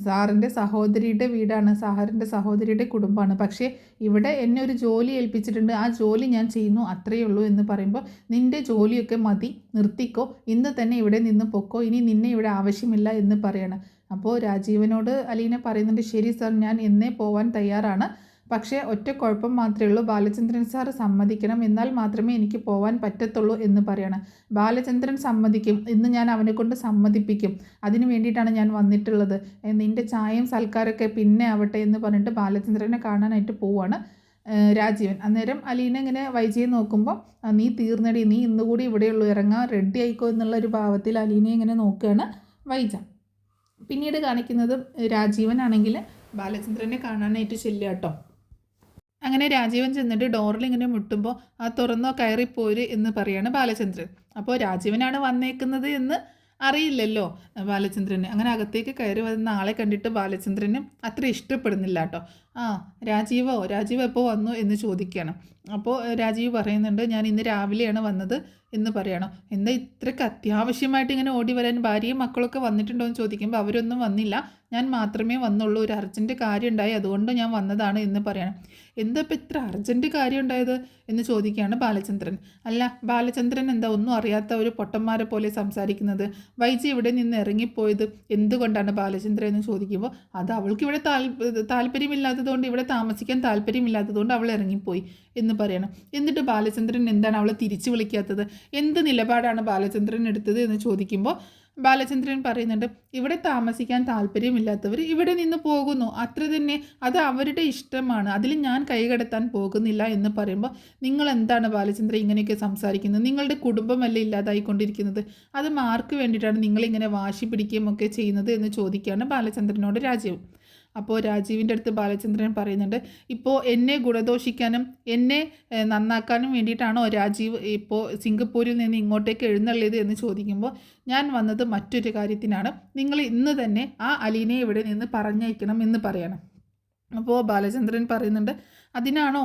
A: സാറിൻ്റെ സഹോദരിയുടെ വീടാണ്, സാറിൻ്റെ സഹോദരിയുടെ കുടുംബമാണ്. പക്ഷേ ഇവിടെ എന്നെ ഒരു ജോലി ഏൽപ്പിച്ചിട്ടുണ്ട്, ആ ജോലി ഞാൻ ചെയ്യുന്നു, അത്രയേ ഉള്ളൂ എന്ന് പറയുമ്പോൾ, നിൻ്റെ ജോലിയൊക്കെ മതി, നിർത്തിക്കോ, ഇന്ന് തന്നെ ഇവിടെ നിന്ന് പൊക്കോ, ഇനി നിന്നെ ഇവിടെ ആവശ്യമില്ല എന്ന് പറയണം. അപ്പോൾ രാജീവനോട് അലീന പറയുന്നുണ്ട്, ശരി സാർ, ഞാൻ എന്നേ പോവാൻ തയ്യാറാണ്. പക്ഷേ ഒറ്റ കുഴപ്പം മാത്രമേ ഉള്ളൂ, ബാലചന്ദ്രൻ സാർ സമ്മതിക്കണം, എന്നാൽ മാത്രമേ എനിക്ക് പോകാൻ പറ്റത്തുള്ളൂ എന്ന് പറയണം. ബാലചന്ദ്രൻ സമ്മതിക്കും, ഇന്ന് ഞാൻ അവനെ കൊണ്ട് സമ്മതിപ്പിക്കും, അതിന് വേണ്ടിയിട്ടാണ് ഞാൻ വന്നിട്ടുള്ളത്. നിൻ്റെ ചായയും സൽക്കാരമൊക്കെ പിന്നെ ആവട്ടെ എന്ന് പറഞ്ഞിട്ട് ബാലചന്ദ്രനെ കാണാനായിട്ട് പോവാണ് രാജീവൻ. അന്നേരം അലീന ഇങ്ങനെ വൈജയെ നോക്കുമ്പോൾ, നീ തീർന്നടി, നീ ഇന്നുകൂടി ഇവിടെയുള്ളൂ, ഇറങ്ങാൻ റെഡി ആയിക്കോ എന്നുള്ളൊരു ഭാവത്തിൽ അലീനയെ ഇങ്ങനെ നോക്കുകയാണ് വൈജ. പിന്നീട് കാണിക്കുന്നത് രാജീവനാണെങ്കിൽ ബാലചന്ദ്രനെ കാണാനായിട്ട് ചെല്ലുക കേട്ടോ. അങ്ങനെ രാജീവൻ ചെന്നിട്ട് ഡോറിൽ ഇങ്ങനെ മുട്ടുമ്പോൾ, ആ തുറന്നോ കയറിപ്പോര് എന്ന് പറയാണ് ബാലചന്ദ്രൻ. അപ്പോൾ രാജീവനാണ് വന്നേക്കുന്നത് എന്ന് അറിയില്ലല്ലോ ബാലചന്ദ്രന്. അങ്ങനെ അകത്തേക്ക് കയറി വന്ന ആളെ കണ്ടിട്ട് ബാലചന്ദ്രന് അത്ര ഇഷ്ടപ്പെടുന്നില്ല കേട്ടോ. രാജീവ് എപ്പോൾ വന്നു എന്ന് ചോദിക്കുകയാണ്. അപ്പോൾ രാജീവ് പറയുന്നുണ്ട്, ഞാൻ ഇന്ന് രാവിലെയാണ് വന്നത് എന്ന് പറയണം. എന്താ ഇത്രയ്ക്ക് അത്യാവശ്യമായിട്ട് ഇങ്ങനെ ഓടി വരാൻ? ഭാര്യയും മക്കളൊക്കെ വന്നിട്ടുണ്ടോ എന്ന് ചോദിക്കുമ്പോൾ അവരൊന്നും വന്നില്ല, ഞാൻ മാത്രമേ വന്നുള്ളൂ, ഒരു അർജൻറ്റ് കാര്യം ഉണ്ടായി, അതുകൊണ്ട് ഞാൻ വന്നതാണ് എന്ന് പറയണം. എന്താ ഇപ്പം ഇത്ര അർജൻറ്റ് കാര്യം ഉണ്ടായത് എന്ന് ചോദിക്കുകയാണ് ബാലചന്ദ്രൻ. അല്ല, ബാലചന്ദ്രൻ എന്താ ഒന്നും അറിയാത്ത ഒരു പൊട്ടന്മാരെ പോലെ സംസാരിക്കുന്നത്? വൈജി ഇവിടെ നിന്ന് ഇറങ്ങിപ്പോയത് എന്തുകൊണ്ടാണ് ബാലചന്ദ്രൻ എന്ന് ചോദിക്കുമ്പോൾ, അത് അവൾക്ക് ഇവിടെ താല്പര്യമില്ലാത്തതുകൊണ്ട്, ഇവിടെ താമസിക്കാൻ താല്പര്യമില്ലാത്തതുകൊണ്ട് അവൾ ഇറങ്ങിപ്പോയി എന്ന് പറയണം. എന്നിട്ട് ബാലചന്ദ്രൻ എന്താണ് അവളെ തിരിച്ചു വിളിക്കാത്തത്? എന്ത് നിലപാടാണ് ബാലചന്ദ്രൻ എടുത്തത് എന്ന് ചോദിക്കുമ്പോൾ ബാലചന്ദ്രൻ പറയുന്നുണ്ട്, ഇവിടെ താമസിക്കാൻ താല്പര്യമില്ലാത്തവർ ഇവിടെ നിന്ന് പോകുന്നു, അത്ര തന്നെ, അത് അവരുടെ ഇഷ്ടമാണ്, അതിൽ ഞാൻ കൈകടത്താൻ പോകുന്നില്ല എന്ന് പറയുമ്പോൾ, നിങ്ങൾ എന്താണ് ബാലചന്ദ്രൻ ഇങ്ങനെയൊക്കെ സംസാരിക്കുന്നത്? നിങ്ങളുടെ കുടുംബമല്ലേ ഇല്ലാതായിക്കൊണ്ടിരിക്കുന്നത്? അത് മാർക്ക് വേണ്ടിയിട്ടാണ് നിങ്ങളിങ്ങനെ വാശി പിടിക്കുകയും ഒക്കെ ചെയ്യുന്നത് എന്ന് ചോദിക്കുകയാണ് ബാലചന്ദ്രനോട് രാജീവ്. അപ്പോൾ രാജീവിൻ്റെ അടുത്ത് ബാലചന്ദ്രൻ പറയുന്നുണ്ട്, ഇപ്പോൾ എന്നെ ഗുണദോഷിക്കാനും എന്നെ നന്നാക്കാനും വേണ്ടിയിട്ടാണോ രാജീവ് ഇപ്പോൾ സിംഗപ്പൂരിൽ നിന്ന് ഇങ്ങോട്ടേക്ക് എഴുന്നള്ളിയത് എന്ന് ചോദിക്കുമ്പോൾ, ഞാൻ വന്നത് മറ്റൊരു കാര്യത്തിനാണ്, നിങ്ങൾ ഇന്ന് തന്നെ ആ അലീനയെ ഇവിടെ നിന്ന് പറഞ്ഞയക്കണം എന്ന് പറയണം. അപ്പോൾ ബാലചന്ദ്രൻ പറയുന്നുണ്ട്, അതിനാണോ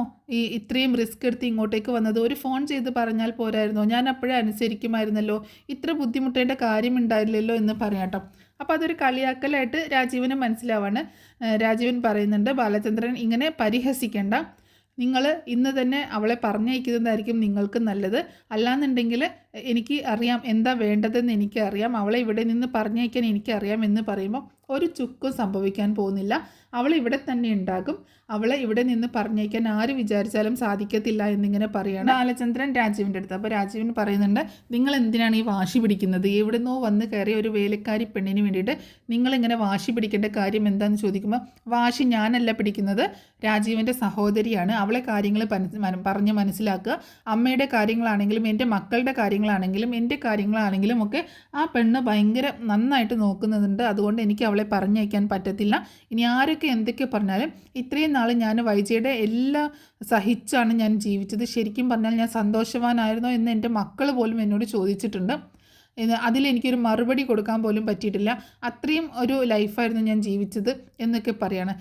A: ഇത്രയും റിസ്ക് എടുത്ത് ഇങ്ങോട്ടേക്ക് വന്നത്? ഒരു ഫോൺ ചെയ്ത് പറഞ്ഞാൽ പോരായിരുന്നോ? ഞാൻ അപ്പോഴേ അനുസരിക്കുമായിരുന്നല്ലോ, ഇത്ര ബുദ്ധിമുട്ടേണ്ട കാര്യമുണ്ടായില്ലല്ലോ എന്ന് പറയാട്ടോ. അപ്പോൾ അതൊരു കളിയാക്കലായിട്ട് രാജീവന് മനസ്സിലാവാണ്. രാജീവൻ പറയുന്നുണ്ട്, ബാലചന്ദ്രൻ ഇങ്ങനെ പരിഹസിക്കേണ്ട, നിങ്ങൾ ഇന്ന് തന്നെ അവളെ പറഞ്ഞയക്കുന്നതായിരിക്കും നിങ്ങൾക്ക് നല്ലത്. അല്ലാന്നുണ്ടെങ്കിൽ എനിക്ക് അറിയാം എന്താ വേണ്ടതെന്ന് എനിക്കറിയാം, അവളെ ഇവിടെ നിന്ന് പറഞ്ഞയക്കാൻ എനിക്കറിയാം എന്ന് പറയുമ്പോൾ ഒരു ചുക്കും സംഭവിക്കാൻ പോകുന്നില്ല. അവൾ ഇവിടെ തന്നെ ഉണ്ടാകും. അവളെ ഇവിടെ നിന്ന് പറഞ്ഞയക്കാൻ ആര് വിചാരിച്ചാലും സാധിക്കത്തില്ല എന്നിങ്ങനെ പറയുകയാണ് ബാലചന്ദ്രൻ രാജീവിൻ്റെ അടുത്ത്. അപ്പോൾ രാജീവൻ പറയുന്നുണ്ട്, നിങ്ങൾ എന്തിനാണ് ഈ വാശി പിടിക്കുന്നത്? എവിടുന്നോ വന്ന് കയറിയ ഒരു വേലക്കാരി പെണ്ണിന് വേണ്ടിയിട്ട് നിങ്ങളിങ്ങനെ വാശി പിടിക്കേണ്ട കാര്യം എന്താണെന്ന് ചോദിക്കുമ്പോൾ, വാശി ഞാനല്ല പിടിക്കുന്നത്, രാജീവൻ്റെ സഹോദരിയാണ്. അവളെ കാര്യങ്ങൾ പറഞ്ഞ് മനസ്സിലാക്കുക. അമ്മയുടെ കാര്യങ്ങളാണെങ്കിലും എൻ്റെ മക്കളുടെ കാര്യങ്ങളാണെങ്കിലും എൻ്റെ കാര്യങ്ങളാണെങ്കിലും ഒക്കെ ആ പെണ്ണ് ഭയങ്കര നന്നായിട്ട് നോക്കുന്നുണ്ട്. അതുകൊണ്ട് എനിക്ക് അവളെ പറഞ്ഞയക്കാൻ പറ്റത്തില്ല. ഇനി ആരൊക്കെ എന്തൊക്കെ പറഞ്ഞാലും ഇത്രയും നാൾ ഞാൻ വൈജയുടെ എല്ലാം സഹിച്ചാണ് ഞാൻ ജീവിച്ചത്. ശരിക്കും പറഞ്ഞാൽ ഞാൻ സന്തോഷവാനായിരുന്നോ എന്ന് എൻ്റെ മക്കൾ പോലും എന്നോട് ചോദിച്ചിട്ടുണ്ട്. അതിലെനിക്കൊരു മറുപടി കൊടുക്കാൻ പോലും പറ്റിയിട്ടില്ല. അത്രയും ഒരു ലൈഫായിരുന്നു ഞാൻ ജീവിച്ചത് എന്നൊക്കെ പറയാണ്.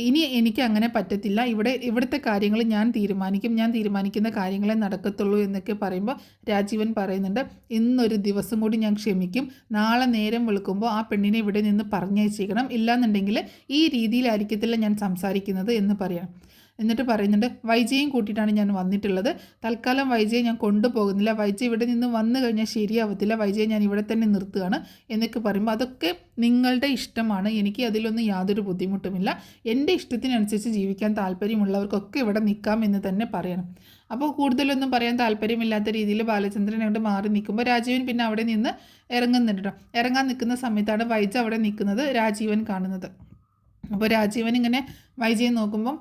A: ഇനി എനിക്ക് അങ്ങനെ പറ്റത്തില്ല. ഇവിടുത്തെ കാര്യങ്ങൾ ഞാൻ തീരുമാനിക്കുന്ന കാര്യങ്ങളെ നടക്കത്തുള്ളൂ എന്നൊക്കെ പറയുമ്പോൾ രാജീവൻ പറയുന്നുണ്ട്, ഇന്നൊരു ദിവസം കൂടി ഞാൻ ക്ഷമിക്കും. നാളെ നേരം വെളുക്കുമ്പോൾ ആ പെണ്ണിനെ ഇവിടെ നിന്ന് പറഞ്ഞയച്ചേക്കണം. ഇല്ലാന്നുണ്ടെങ്കിൽ ഈ രീതിയിലായിരിക്കത്തില്ല ഞാൻ സംസാരിക്കുന്നത് എന്ന് പറയണം. എന്നിട്ട് പറയുന്നുണ്ട്, വൈജയും കൂട്ടിയിട്ടാണ് ഞാൻ വന്നിട്ടുള്ളത്. തൽക്കാലം വൈജയെ ഞാൻ കൊണ്ടുപോകുന്നില്ല. വൈജ ഇവിടെ നിന്ന് വന്നു കഴിഞ്ഞാൽ ശരിയാവത്തില്ല. വൈജയെ ഞാൻ ഇവിടെ തന്നെ നിർത്തുകയാണ് എന്നൊക്കെ പറയുമ്പോൾ, അതൊക്കെ നിങ്ങളുടെ ഇഷ്ടമാണ്, എനിക്ക് അതിലൊന്നും യാതൊരു ബുദ്ധിമുട്ടുമില്ല. എൻ്റെ ഇഷ്ടത്തിനനുസരിച്ച് ജീവിക്കാൻ താല്പര്യമുള്ളവർക്കൊക്കെ ഇവിടെ നിൽക്കാം എന്ന് തന്നെ പറയണം. അപ്പോൾ കൂടുതലൊന്നും പറയാൻ താല്പര്യമില്ലാത്ത രീതിയിൽ ബാലചന്ദ്രൻ അങ്ങോട്ട് മാറി നിൽക്കുമ്പോൾ രാജീവൻ പിന്നെ അവിടെ നിന്ന് ഇറങ്ങുന്നുണ്ട് കേട്ടോ. ഇറങ്ങാൻ നിൽക്കുന്ന സമയത്താണ് വൈജ അവിടെ നിൽക്കുന്നത് രാജീവൻ കാണുന്നത്. അപ്പോൾ രാജീവൻ ഇങ്ങനെ വൈജയെ നോക്കുമ്പം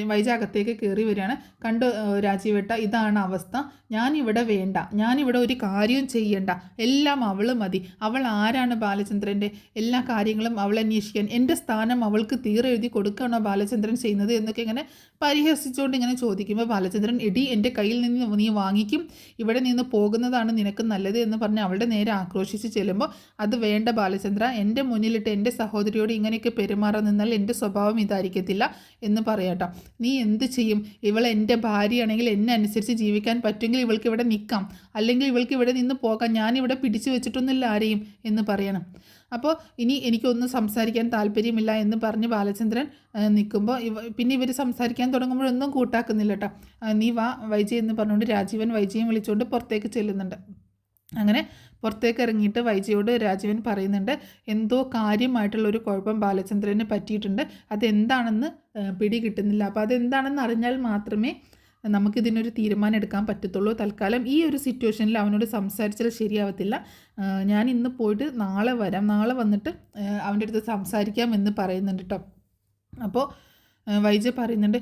A: വൈജ അകത്തേക്ക് കയറി വരികയാണ്. കണ്ടു രാജീവേട്ട, ഇതാണ് അവസ്ഥ. ഞാനിവിടെ വേണ്ട, ഞാനിവിടെ ഒരു കാര്യവും ചെയ്യണ്ട, എല്ലാം അവൾ മതി. അവൾ ആരാണ് ബാലചന്ദ്രൻ്റെ? എല്ലാ കാര്യങ്ങളും അവൾ അന്വേഷിക്കാൻ എൻ്റെ സ്ഥാനം അവൾക്ക് തീരെഴുതി കൊടുക്കുകയാണോ ബാലചന്ദ്രൻ ചെയ്യുന്നത് എന്നൊക്കെ ഇങ്ങനെ പരിഹസിച്ചുകൊണ്ട് ഇങ്ങനെ ചോദിക്കുമ്പോൾ ബാലചന്ദ്രൻ, എടി എൻ്റെ കയ്യിൽ നിന്ന് നീ വാങ്ങിക്കും, ഇവിടെ നിന്ന് പോകുന്നതാണ് നിനക്ക് നല്ലത് എന്ന് പറഞ്ഞ് അവളുടെ നേരെ ആക്രോശിച്ച് ചെല്ലുമ്പോൾ, അത് വേണ്ട ബാലചന്ദ്ര, എൻ്റെ മുന്നിലിട്ട് എൻ്റെ സഹോദരിയോട് ഇങ്ങനെയൊക്കെ പെരുമാറാൻ നിന്നാൽ എൻ്റെ സ്വഭാവം ഇതായിരിക്കത്തില്ല എന്ന് പറയാട്ടോ. നീ എന്ത് ചെയ്യും? ഇവൾ എൻ്റെ ഭാര്യയാണെങ്കിൽ എന്നെ അനുസരിച്ച് ജീവിക്കാൻ പറ്റുമെങ്കിൽ ഇവൾക്ക് ഇവിടെ നിൽക്കാം, അല്ലെങ്കിൽ ഇവൾക്ക് ഇവിടെ നിന്ന് പോകാം. ഞാനിവിടെ പിടിച്ചു വെച്ചിട്ടൊന്നുമില്ല ആരെയും എന്ന് പറയണം. അപ്പോൾ ഇനി എനിക്കൊന്നും സംസാരിക്കാൻ താല്പര്യമില്ല എന്ന് പറഞ്ഞ് ബാലചന്ദ്രൻ നിൽക്കുമ്പോൾ പിന്നെ ഇവർ സംസാരിക്കാൻ തുടങ്ങുമ്പോഴൊന്നും കൂട്ടാക്കുന്നില്ല കേട്ടോ. നീ വാ വൈജയ് എന്ന് പറഞ്ഞുകൊണ്ട് രാജീവൻ വൈജയും വിളിച്ചുകൊണ്ട് പുറത്തേക്ക് ചെല്ലുന്നുണ്ട്. അങ്ങനെ പുറത്തേക്ക് ഇറങ്ങിയിട്ട് വൈജയോട് രാജീവൻ പറയുന്നുണ്ട്, എന്തോ കാര്യമായിട്ടുള്ളൊരു കുഴപ്പം ബാലചന്ദ്രന് പറ്റിയിട്ടുണ്ട്, അതെന്താണെന്ന് പിടി കിട്ടുന്നില്ല. അപ്പോൾ അതെന്താണെന്ന് അറിഞ്ഞാൽ മാത്രമേ നമുക്കിതിനൊരു തീരുമാനം എടുക്കാൻ പറ്റത്തുള്ളൂ. തൽക്കാലം ഈ ഒരു സിറ്റുവേഷനിൽ അവനോട് സംസാരിച്ചാൽ ശരിയാവത്തില്ല. ഞാൻ ഇന്ന് പോയിട്ട് നാളെ വരാം, നാളെ വന്നിട്ട് അവൻ്റെ അടുത്ത് സംസാരിക്കാം എന്ന് പറയുന്നുണ്ട് കേട്ടോ. അപ്പോൾ വൈജ പറയുന്നുണ്ട്,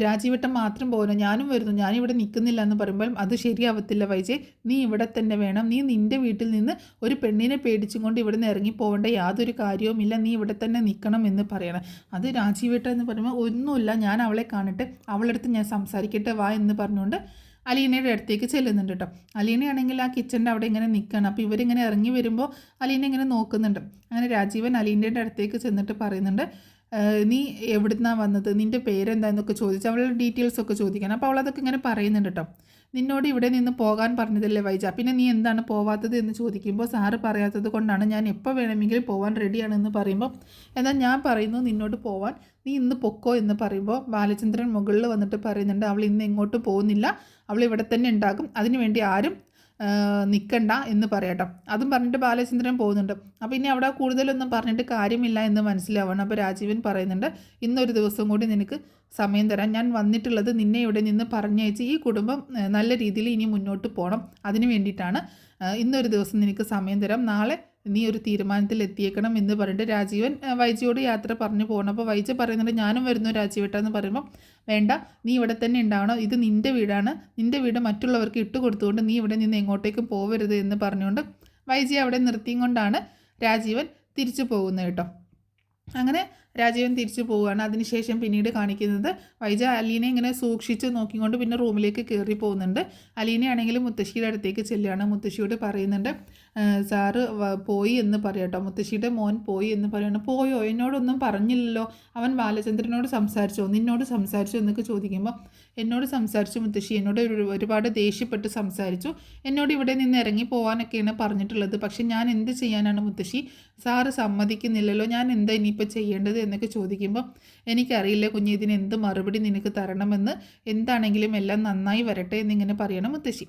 A: രാജീവട്ടം മാത്രം പോകണം, ഞാനും വരുന്നു, ഞാനിവിടെ നിൽക്കുന്നില്ല എന്ന് പറയുമ്പോൾ, അത് ശരിയാവത്തില്ല വൈജയ്, നീ ഇവിടെ തന്നെ വേണം. നീ നിൻ്റെ വീട്ടിൽ നിന്ന് ഒരു പെണ്ണിനെ പേടിച്ചും കൊണ്ട് ഇവിടെ നിന്ന് ഇറങ്ങിപ്പോവേണ്ട യാതൊരു കാര്യവുമില്ല, നീ ഇവിടെ തന്നെ നിൽക്കണം എന്ന് പറയണം. അത് രാജീവട്ടം എന്ന് പറയുമ്പോൾ, ഒന്നുമില്ല, ഞാൻ അവളെ കാണട്ടെ, അവളടുത്ത് ഞാൻ സംസാരിക്കട്ടെ വാ എന്ന് പറഞ്ഞുകൊണ്ട് അലീനയുടെ അടുത്തേക്ക് ചെല്ലുന്നുണ്ട് കേട്ടോ. അലീനയാണെങ്കിൽ ആ കിച്ചൻ്റെ അവിടെ ഇങ്ങനെ നിൽക്കുകയാണ്. അപ്പോൾ ഇവരിങ്ങനെ ഇറങ്ങി വരുമ്പോൾ അലീന ഇങ്ങനെ നോക്കുന്നുണ്ട്. അങ്ങനെ രാജീവൻ അലീനയുടെ അടുത്തേക്ക് ചെന്നിട്ട് പറയുന്നുണ്ട്, നീ എവിടുന്നാണ് വന്നത്, നിൻ്റെ പേരെന്താന്നൊക്കെ ചോദിച്ചു അവളുടെ ഡീറ്റെയിൽസൊക്കെ ചോദിക്കണം. അപ്പോൾ അവളതൊക്കെ ഇങ്ങനെ പറയുന്നുണ്ട് കേട്ടോ. നിന്നോട് ഇവിടെ നിന്ന് പോകാൻ പറഞ്ഞതല്ലേ വൈജ, പിന്നെ നീ എന്താണ് പോവാത്തത് എന്ന് ചോദിക്കുമ്പോൾ, സാറ് പറയാത്തത് കൊണ്ടാണ്, ഞാൻ എപ്പോൾ വേണമെങ്കിലും പോകാൻ റെഡിയാണെന്ന് പറയുമ്പോൾ, എന്നാൽ ഞാൻ പറയുന്നു നിന്നോട് പോവാൻ, നീ ഇന്ന് പൊക്കോ എന്ന് പറയുമ്പോൾ ബാലചന്ദ്രൻ മുകളിൽ വന്നിട്ട് പറയുന്നുണ്ട്, അവൾ ഇന്ന് എങ്ങോട്ടും പോകുന്നില്ല, അവൾ ഇവിടെ തന്നെ ഉണ്ടാകും, അതിനുവേണ്ടി ആരും നിൽക്കണ്ട എന്ന് പറയാട്ടോ. അതും പറഞ്ഞിട്ട് ബാലചന്ദ്രൻ പോകുന്നുണ്ട്. അപ്പോൾ ഇനി അവിടെ കൂടുതലൊന്നും പറഞ്ഞിട്ട് കാര്യമില്ല എന്ന് മനസ്സിലാവണം. അപ്പോൾ രാജീവൻ പറയുന്നുണ്ട്, ഇന്നൊരു ദിവസം കൂടി നിനക്ക് സമയം തരാം, ഞാൻ വന്നിട്ടുള്ളത് നിന്നെ ഇവിടെ നിന്ന് പറഞ്ഞയച്ച് ഈ കുടുംബം നല്ല രീതിയിൽ ഇനി മുന്നോട്ട് പോകണം, അതിന് വേണ്ടിയിട്ടാണ്. ഇന്നൊരു ദിവസം നിനക്ക് സമയം തരാം, നാളെ നീ ഒരു തീരുമാനത്തിൽ എത്തിയേക്കണം എന്ന് പറഞ്ഞിട്ട് രാജീവൻ വൈജയോട് യാത്ര പറഞ്ഞു പോകണം. അപ്പോൾ വൈജ പറയുന്നുണ്ട്, ഞാനും വരുന്നു രാജീവേട്ട പറയുമ്പോൾ, വേണ്ട, നീ ഇവിടെ തന്നെ ഉണ്ടാവണം, ഇത് നിൻ്റെ വീടാണ്, നിൻ്റെ വീട് മറ്റുള്ളവർക്ക് ഇട്ടുകൊടുത്തുകൊണ്ട് നീ ഇവിടെ നിന്ന് എങ്ങോട്ടേക്കും പോകരുത് എന്ന് പറഞ്ഞുകൊണ്ട് വൈജയെ അവിടെ നിർത്തിയും കൊണ്ടാണ് രാജീവൻ തിരിച്ചു പോകുന്നത് കേട്ടോ. അങ്ങനെ രാജീവൻ തിരിച്ചു പോവുകയാണ്. അതിനുശേഷം പിന്നീട് കാണിക്കുന്നത് വൈജ അലീനെ ഇങ്ങനെ സൂക്ഷിച്ച് നോക്കിക്കൊണ്ട് പിന്നെ റൂമിലേക്ക് കയറി പോകുന്നുണ്ട്. അലീനയാണെങ്കിലും മുത്തശ്ശിയുടെ അടുത്തേക്ക് ചെല്ലുകയാണ്. മുത്തശ്ശിയോട് പറയുന്നുണ്ട് സാറ് പോയി എന്ന് പറയട്ടോ, മുത്തശ്ശിയുടെ മോൻ പോയി എന്ന് പറയണം. പോയോ, എന്നോടൊന്നും പറഞ്ഞില്ലല്ലോ, അവൻ ബാലചന്ദ്രനോട് സംസാരിച്ചോ, നിന്നോട് സംസാരിച്ചോ എന്നൊക്കെ ചോദിക്കുമ്പോൾ എന്നോട് സംസാരിച്ചു മുത്തശ്ശി, എന്നോട് ഒരുപാട് ദേഷ്യപ്പെട്ട് സംസാരിച്ചു, എന്നോട് ഇവിടെ നിന്ന് ഇറങ്ങി പോകാനൊക്കെയാണ് പറഞ്ഞിട്ടുള്ളത്. പക്ഷെ ഞാൻ എന്ത് ചെയ്യാനാണ് മുത്തശ്ശി, സാറ് സമ്മതിക്കുന്നില്ലല്ലോ, ഞാൻ എന്താ ഇനിയിപ്പോൾ ചെയ്യേണ്ടത് എന്നൊക്കെ ചോദിക്കുമ്പോൾ എനിക്കറിയില്ല കുഞ്ഞ്, ഇതിന് എന്ത് മറുപടി നിനക്ക് തരണമെന്ന്, എന്താണെങ്കിലും എല്ലാം നന്നായി വരട്ടെ എന്നിങ്ങനെ പറയണം മുത്തശ്ശി.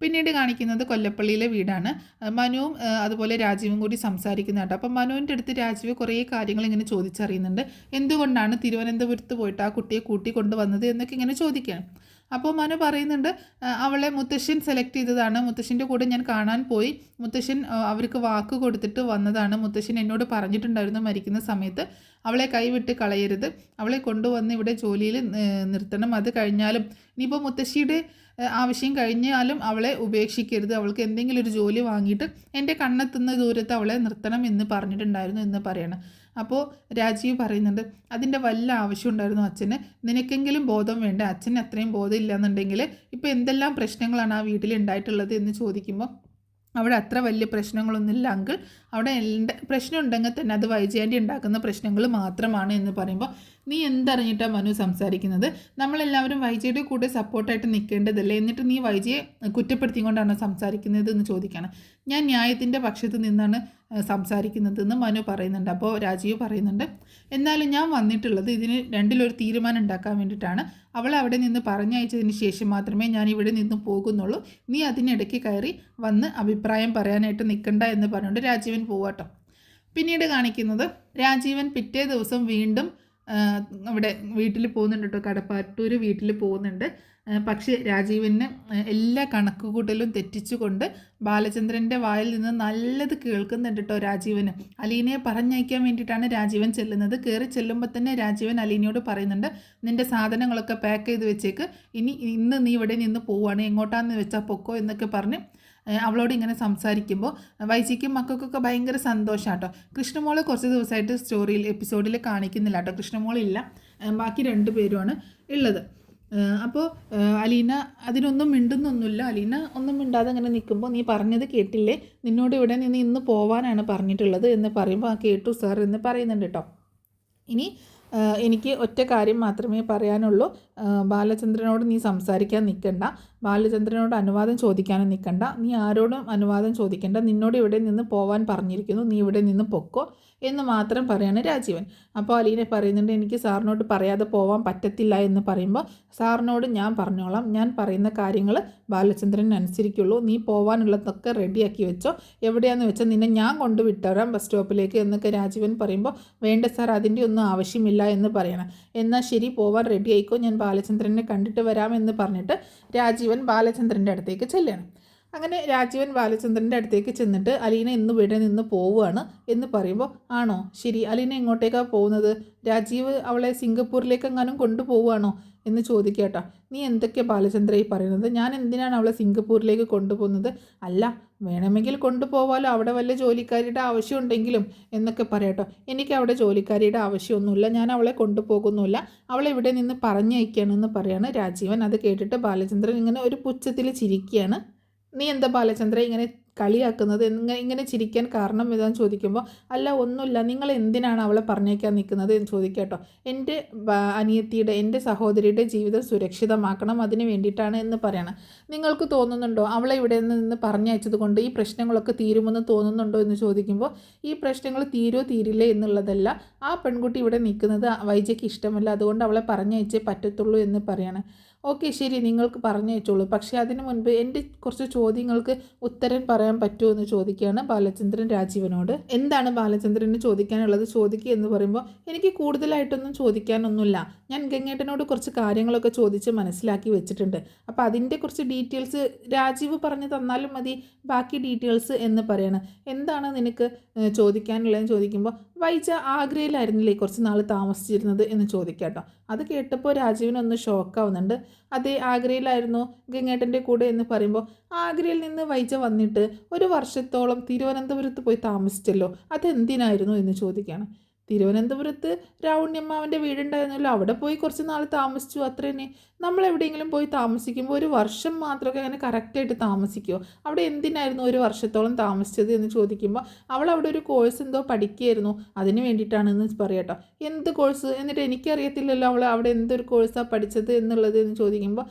A: പിന്നീട് കാണിക്കുന്നത് കൊല്ലപ്പള്ളിയിലെ വീടാണ്. മനുവും അതുപോലെ രാജീവും കൂടി സംസാരിക്കുന്ന കേട്ടോ. അപ്പം മനുവിൻ്റെ അടുത്ത് രാജീവ് കുറേ കാര്യങ്ങൾ ഇങ്ങനെ ചോദിച്ചറിയുന്നുണ്ട്. എന്തുകൊണ്ടാണ് തിരുവനന്തപുരത്ത് പോയിട്ട് ആ കുട്ടിയെ കൂട്ടിക്കൊണ്ട് വന്നത് എന്നൊക്കെ ഇങ്ങനെ ചോദിക്കുകയാണ്. അപ്പോൾ മനു പറയുന്നുണ്ട് അവളെ മുത്തശ്ശൻ സെലക്ട് ചെയ്തതാണ്, മുത്തശ്ശൻ്റെ കൂടെ ഞാൻ കാണാൻ പോയി, മുത്തശ്ശൻ അവർക്ക് വാക്ക് കൊടുത്തിട്ട് വന്നതാണ്, മുത്തശ്ശൻ എന്നോട് പറഞ്ഞിട്ടുണ്ടായിരുന്നു മരിക്കുന്ന സമയത്ത് അവളെ കൈവിട്ട് കളയരുത്, അവളെ കൊണ്ടുവന്ന് ഇവിടെ ജോലിയിൽ നിർത്തണം, അത് കഴിഞ്ഞാലും ഇനിയിപ്പോൾ മുത്തശ്ശിയുടെ ആവശ്യം കഴിഞ്ഞാലും അവളെ ഉപേക്ഷിക്കരുത്, അവൾക്ക് എന്തെങ്കിലും ഒരു ജോലി വാങ്ങിയിട്ട് എൻ്റെ കണ്ണെത്തുന്ന ദൂരത്ത് അവളെ നിർത്തണം എന്ന് പറഞ്ഞിട്ടുണ്ടായിരുന്നു എന്ന് പറയണം. അപ്പോൾ രാജീവ് പറയുന്നുണ്ട് അതിൻ്റെ വല്ല ആവശ്യം ഉണ്ടായിരുന്നു അച്ഛന്, നിനക്കെങ്കിലും ബോധം വേണ്ട, അച്ഛന് അത്രയും ബോധം ഇല്ലയെന്നുണ്ടെങ്കിൽ ഇപ്പോൾ എന്തെല്ലാം പ്രശ്നങ്ങളാണ് ആ വീട്ടിൽ ഉണ്ടായിട്ടുള്ളത് എന്ന് ചോദിക്കുമ്പോൾ അവിടെ അത്ര വലിയ പ്രശ്നങ്ങളൊന്നുമില്ല അങ്കിൾ, അവിടെ പ്രശ്നം ഉണ്ടെങ്കിൽ തന്നെ അത് വൈജയന്തി ഉണ്ടാക്കുന്ന പ്രശ്നങ്ങൾ മാത്രമാണ് എന്ന് പറയുമ്പോൾ നീ എന്തറിഞ്ഞിട്ടാണ് മനു സംസാരിക്കുന്നത്, നമ്മളെല്ലാവരും വൈജയുടെ കൂടെ സപ്പോർട്ടായിട്ട് നിൽക്കേണ്ടതല്ലേ, എന്നിട്ട് നീ വൈജയെ കുറ്റപ്പെടുത്തിക്കൊണ്ടാണ് സംസാരിക്കുന്നത് എന്ന് ചോദിക്കുകയാണ്. ഞാൻ ന്യായത്തിൻ്റെ പക്ഷത്ത് നിന്നാണ് സംസാരിക്കുന്നതെന്ന് മനു പറയുന്നുണ്ട്. അപ്പോൾ രാജീവ് പറയുന്നുണ്ട് എന്നാലും ഞാൻ വന്നിട്ടുള്ളത് ഇതിന് രണ്ടിലൊരു തീരുമാനം ഉണ്ടാക്കാൻ വേണ്ടിയിട്ടാണ്, അവളെ അവിടെ നിന്ന് പറഞ്ഞയച്ചതിന് ശേഷം മാത്രമേ ഞാൻ ഇവിടെ നിന്ന് പോകുന്നുള്ളൂ, നീ അതിനിടയ്ക്ക് കയറി വന്ന് അഭിപ്രായം പറയാനായിട്ട് നിൽക്കണ്ട എന്ന് പറഞ്ഞുകൊണ്ട് രാജീവൻ പോവാട്ടോ. പിന്നീട് കാണിക്കുന്നത് രാജീവൻ പിറ്റേ ദിവസം വീണ്ടും അവിടെ വീട്ടിൽ പോകുന്നുണ്ട് കേട്ടോ, കടപ്പാട്ടൂർ വീട്ടിൽ പോകുന്നുണ്ട്. പക്ഷേ രാജീവന് എല്ലാ കണക്കുകൂട്ടലും തെറ്റിച്ചുകൊണ്ട് ബാലചന്ദ്രൻ്റെ വായിൽ നിന്ന് നല്ലത് കേൾക്കുന്നുണ്ട് കേട്ടോ രാജീവന്. അലീനയെ പറഞ്ഞയക്കാൻ വേണ്ടിയിട്ടാണ് രാജീവൻ ചെല്ലുന്നത്. കയറി ചെല്ലുമ്പോൾ തന്നെ രാജീവൻ അലീനയോട് പറയുന്നുണ്ട് നിൻ്റെ സാധനങ്ങളൊക്കെ പാക്ക് ചെയ്ത് വെച്ചേക്ക്, ഇന്ന് നീ ഇവിടെ നിന്ന് പോവുകയാണ്, എങ്ങോട്ടാന്ന് വെച്ചാൽ പൊക്കോ എന്നൊക്കെ പറഞ്ഞ് അവളോട് ഇങ്ങനെ സംസാരിക്കുമ്പോൾ വൈജിക്കും മക്കൾക്കൊക്കെ ഭയങ്കര സന്തോഷം കേട്ടോ. കൃഷ്ണമോളെ കുറച്ച് ദിവസമായിട്ട് എപ്പിസോഡിൽ കാണിക്കുന്നില്ല കേട്ടോ, കൃഷ്ണമോളില്ല, ബാക്കി 2 പേരുമാണ് ഉള്ളത്. അപ്പോൾ അലീന അതിനൊന്നും മിണ്ടുന്നൊന്നുമില്ല. അലീന ഒന്നും മിണ്ടാതെ അങ്ങനെ നിൽക്കുമ്പോൾ നീ പറഞ്ഞത് കേട്ടില്ലേ, നിന്നോട് ഇവിടെ നിന്ന് ഇന്ന് പോവാനാണ് പറഞ്ഞിട്ടുള്ളത് എന്ന് പറയുമ്പോൾ ആ കേട്ടു സാർ എന്ന് പറയുന്നുണ്ട് കേട്ടോ. ഇനി എനിക്ക് ഒറ്റ കാര്യം മാത്രമേ പറയാനുള്ളൂ, ബാലചന്ദ്രനോട് നീ സംസാരിക്കാൻ നിൽക്കണ്ട, ബാലചന്ദ്രനോട് അനുവാദം ചോദിക്കാനും നിൽക്കണ്ട, നീ ആരോടും അനുവാദം ചോദിക്കണ്ട, നിന്നോട് ഇവിടെ നിന്ന് പോവാൻ പറഞ്ഞിരിക്കുന്നു, നീ ഇവിടെ നിന്ന് പൊക്കോ എന്ന് മാത്രം പറയാണ് രാജീവൻ. അപ്പോൾ അലീന പറയുന്നുണ്ട് എനിക്ക് സാറിനോട് പറയാതെ പോവാൻ പറ്റത്തില്ല എന്ന് പറയുമ്പോൾ സാറിനോട് ഞാൻ പറഞ്ഞോളാം, ഞാൻ പറയുന്ന കാര്യങ്ങൾ ബാലചന്ദ്രൻ അനുസരിക്കുള്ളൂ, നീ പോവാനുള്ളതൊക്കെ റെഡിയാക്കി വെച്ചോ, എവിടെയാണെന്ന് വെച്ചാൽ നിന്നെ ഞാൻ കൊണ്ടുവിട്ടുതരാം ബസ് സ്റ്റോപ്പിലേക്ക് എന്നൊക്കെ രാജീവൻ പറയുമ്പോൾ വേണ്ട സാർ അതിൻ്റെ ഒന്നും ആവശ്യമില്ല എന്ന് പറയണം. എന്നാൽ ശരി പോവാൻ റെഡി ആയിക്കോ, ഞാൻ ബാലചന്ദ്രനെ കണ്ടിട്ട് വരാമെന്ന് പറഞ്ഞിട്ട് രാജീവൻ ബാലചന്ദ്രൻ്റെ അടുത്തേക്ക് ചെല്ലണം. അങ്ങനെ രാജീവൻ ബാലചന്ദ്രൻ്റെ അടുത്തേക്ക് ചെന്നിട്ട് അലീന ഇന്ന് ഇവിടെ നിന്ന് പോവുകയാണ് എന്ന് പറയുമ്പോൾ ആണോ ശരി, അലീന എങ്ങോട്ടേക്കാണ് പോകുന്നത്, രാജീവ് അവളെ സിംഗപ്പൂരിലേക്ക് എങ്ങാനും കൊണ്ടുപോവുകയാണോ എന്ന് ചോദിക്കേട്ടോ. നീ എന്തൊക്കെയാണ് ബാലചന്ദ്ര ഈ പറയുന്നത്, ഞാൻ എന്തിനാണ് അവളെ സിംഗപ്പൂരിലേക്ക് കൊണ്ടുപോകുന്നത്, അല്ല വേണമെങ്കിൽ കൊണ്ടുപോകാമല്ലോ, അവിടെ വല്ല ജോലിക്കാരിയുടെ ആവശ്യമുണ്ടെങ്കിലും എന്നൊക്കെ പറയട്ടോ. എനിക്ക് അവിടെ ജോലിക്കാരിയുടെ ആവശ്യമൊന്നുമില്ല, ഞാൻ അവളെ കൊണ്ടുപോകുന്നില്ല, അവളെ ഇവിടെ നിന്ന് പറഞ്ഞയക്കുകയാണെന്ന് പറയാണ് രാജീവൻ. അത് കേട്ടിട്ട് ബാലചന്ദ്രൻ ഇങ്ങനെ ഒരു പുച്ഛത്തിൽ ചിരിക്കുകയാണ്. നീ എന്താ ബാലചന്ദ്ര ഇങ്ങനെ കളിയാക്കുന്നത്, ഇങ്ങനെ ചിരിക്കാൻ കാരണം ഏതാണെന്ന് ചോദിക്കുമ്പോൾ അല്ല ഒന്നുമില്ല, നിങ്ങൾ എന്തിനാണ് അവളെ പറഞ്ഞേക്കാൻ നിൽക്കുന്നത് എന്ന് ചോദിക്കാട്ടോ. എൻ്റെ അനിയത്തിയുടെ എൻ്റെ സഹോദരിയുടെ ജീവിതം സുരക്ഷിതമാക്കണം, അതിന് വേണ്ടിയിട്ടാണ് എന്ന് പറയണം. നിങ്ങൾക്ക് തോന്നുന്നുണ്ടോ അവളെ ഇവിടെ നിന്ന് പറഞ്ഞയച്ചത് കൊണ്ട് ഈ പ്രശ്നങ്ങളൊക്കെ തീരുമെന്ന് തോന്നുന്നുണ്ടോ എന്ന് ചോദിക്കുമ്പോൾ ഈ പ്രശ്നങ്ങൾ തീരില്ലേ എന്നുള്ളതല്ല, ആ പെൺകുട്ടി ഇവിടെ നിൽക്കുന്നത് വൈജയ്ക്ക് ഇഷ്ടമല്ല, അതുകൊണ്ട് അവളെ പറഞ്ഞയച്ചേ പറ്റത്തുള്ളൂ എന്ന് പറയണം. ഓക്കെ ശരി നിങ്ങൾക്ക് പറഞ്ഞയച്ചോളൂ, പക്ഷേ അതിനു മുൻപ് എൻ്റെ കുറച്ച് ചോദ്യങ്ങൾക്ക് ഉത്തരം പറയാൻ പറ്റുമോ എന്ന് ചോദിക്കുകയാണ് ബാലചന്ദ്രൻ രാജീവനോട്. എന്താണ് ബാലചന്ദ്രന് ചോദിക്കാനുള്ളത് ചോദിക്കുക എന്ന് പറയുമ്പോൾ എനിക്ക് കൂടുതലായിട്ടൊന്നും ചോദിക്കാനൊന്നുമില്ല, ഞാൻ ഗംഗേട്ടനോട് കുറച്ച് കാര്യങ്ങളൊക്കെ ചോദിച്ച് മനസ്സിലാക്കി വെച്ചിട്ടുണ്ട്, അപ്പോൾ അതിൻ്റെ കുറച്ച് ഡീറ്റെയിൽസ് രാജീവ് പറഞ്ഞു തന്നാലും മതി, ബാക്കി ഡീറ്റെയിൽസ് എന്ന് പറയണം. എന്താണ് നിനക്ക് ചോദിക്കാനുള്ളതെന്ന് ചോദിക്കുമ്പോൾ വൈജ ആഗ്രയിലായിരുന്നില്ലേ കുറച്ച് നാൾ താമസിച്ചിരുന്നത് എന്ന് ചോദിക്കാട്ടോ. അത് കേട്ടപ്പോൾ രാജീവിനൊന്ന് ഷോക്കാവുന്നുണ്ട്. അതെ ആഗ്രയിലായിരുന്നു ഗംഗേട്ടൻ്റെ കൂടെ എന്ന് പറയുമ്പോൾ ആഗ്രയിൽ നിന്ന് വൈജ വന്നിട്ട് 1 വർഷത്തോളം തിരുവനന്തപുരത്ത് പോയി താമസിച്ചല്ലോ, അതെന്തിനായിരുന്നു എന്ന് ചോദിക്കുകയാണ്. തിരുവനന്തപുരത്ത് രാവുണ്ണിയമ്മാവൻ്റെ വീടുണ്ടായിരുന്നല്ലോ, അവിടെ പോയി കുറച്ച് നാൾ താമസിച്ചു, അത്ര തന്നെ. നമ്മൾ എവിടെയെങ്കിലും പോയി താമസിക്കുമ്പോൾ ഒരു വർഷം മാത്രമൊക്കെ അങ്ങനെ കറക്റ്റായിട്ട് താമസിക്കുമോ? അവിടെ എന്തിനായിരുന്നു ഒരു വർഷത്തോളം താമസിച്ചത് എന്ന് ചോദിക്കുമ്പോൾ അവൾ അവിടെ ഒരു കോഴ്സ് എന്തോ പഠിക്കുകയായിരുന്നു, അതിന് വേണ്ടിയിട്ടാണെന്ന് പറയട്ടോ. എന്ത് കോഴ്സ്? എന്നിട്ട് എനിക്കറിയത്തില്ലല്ലോ അവൾ അവിടെ എന്തൊരു കോഴ്സാണ് പഠിച്ചത് എന്നുള്ളത് എന്ന് ചോദിക്കുമ്പോൾ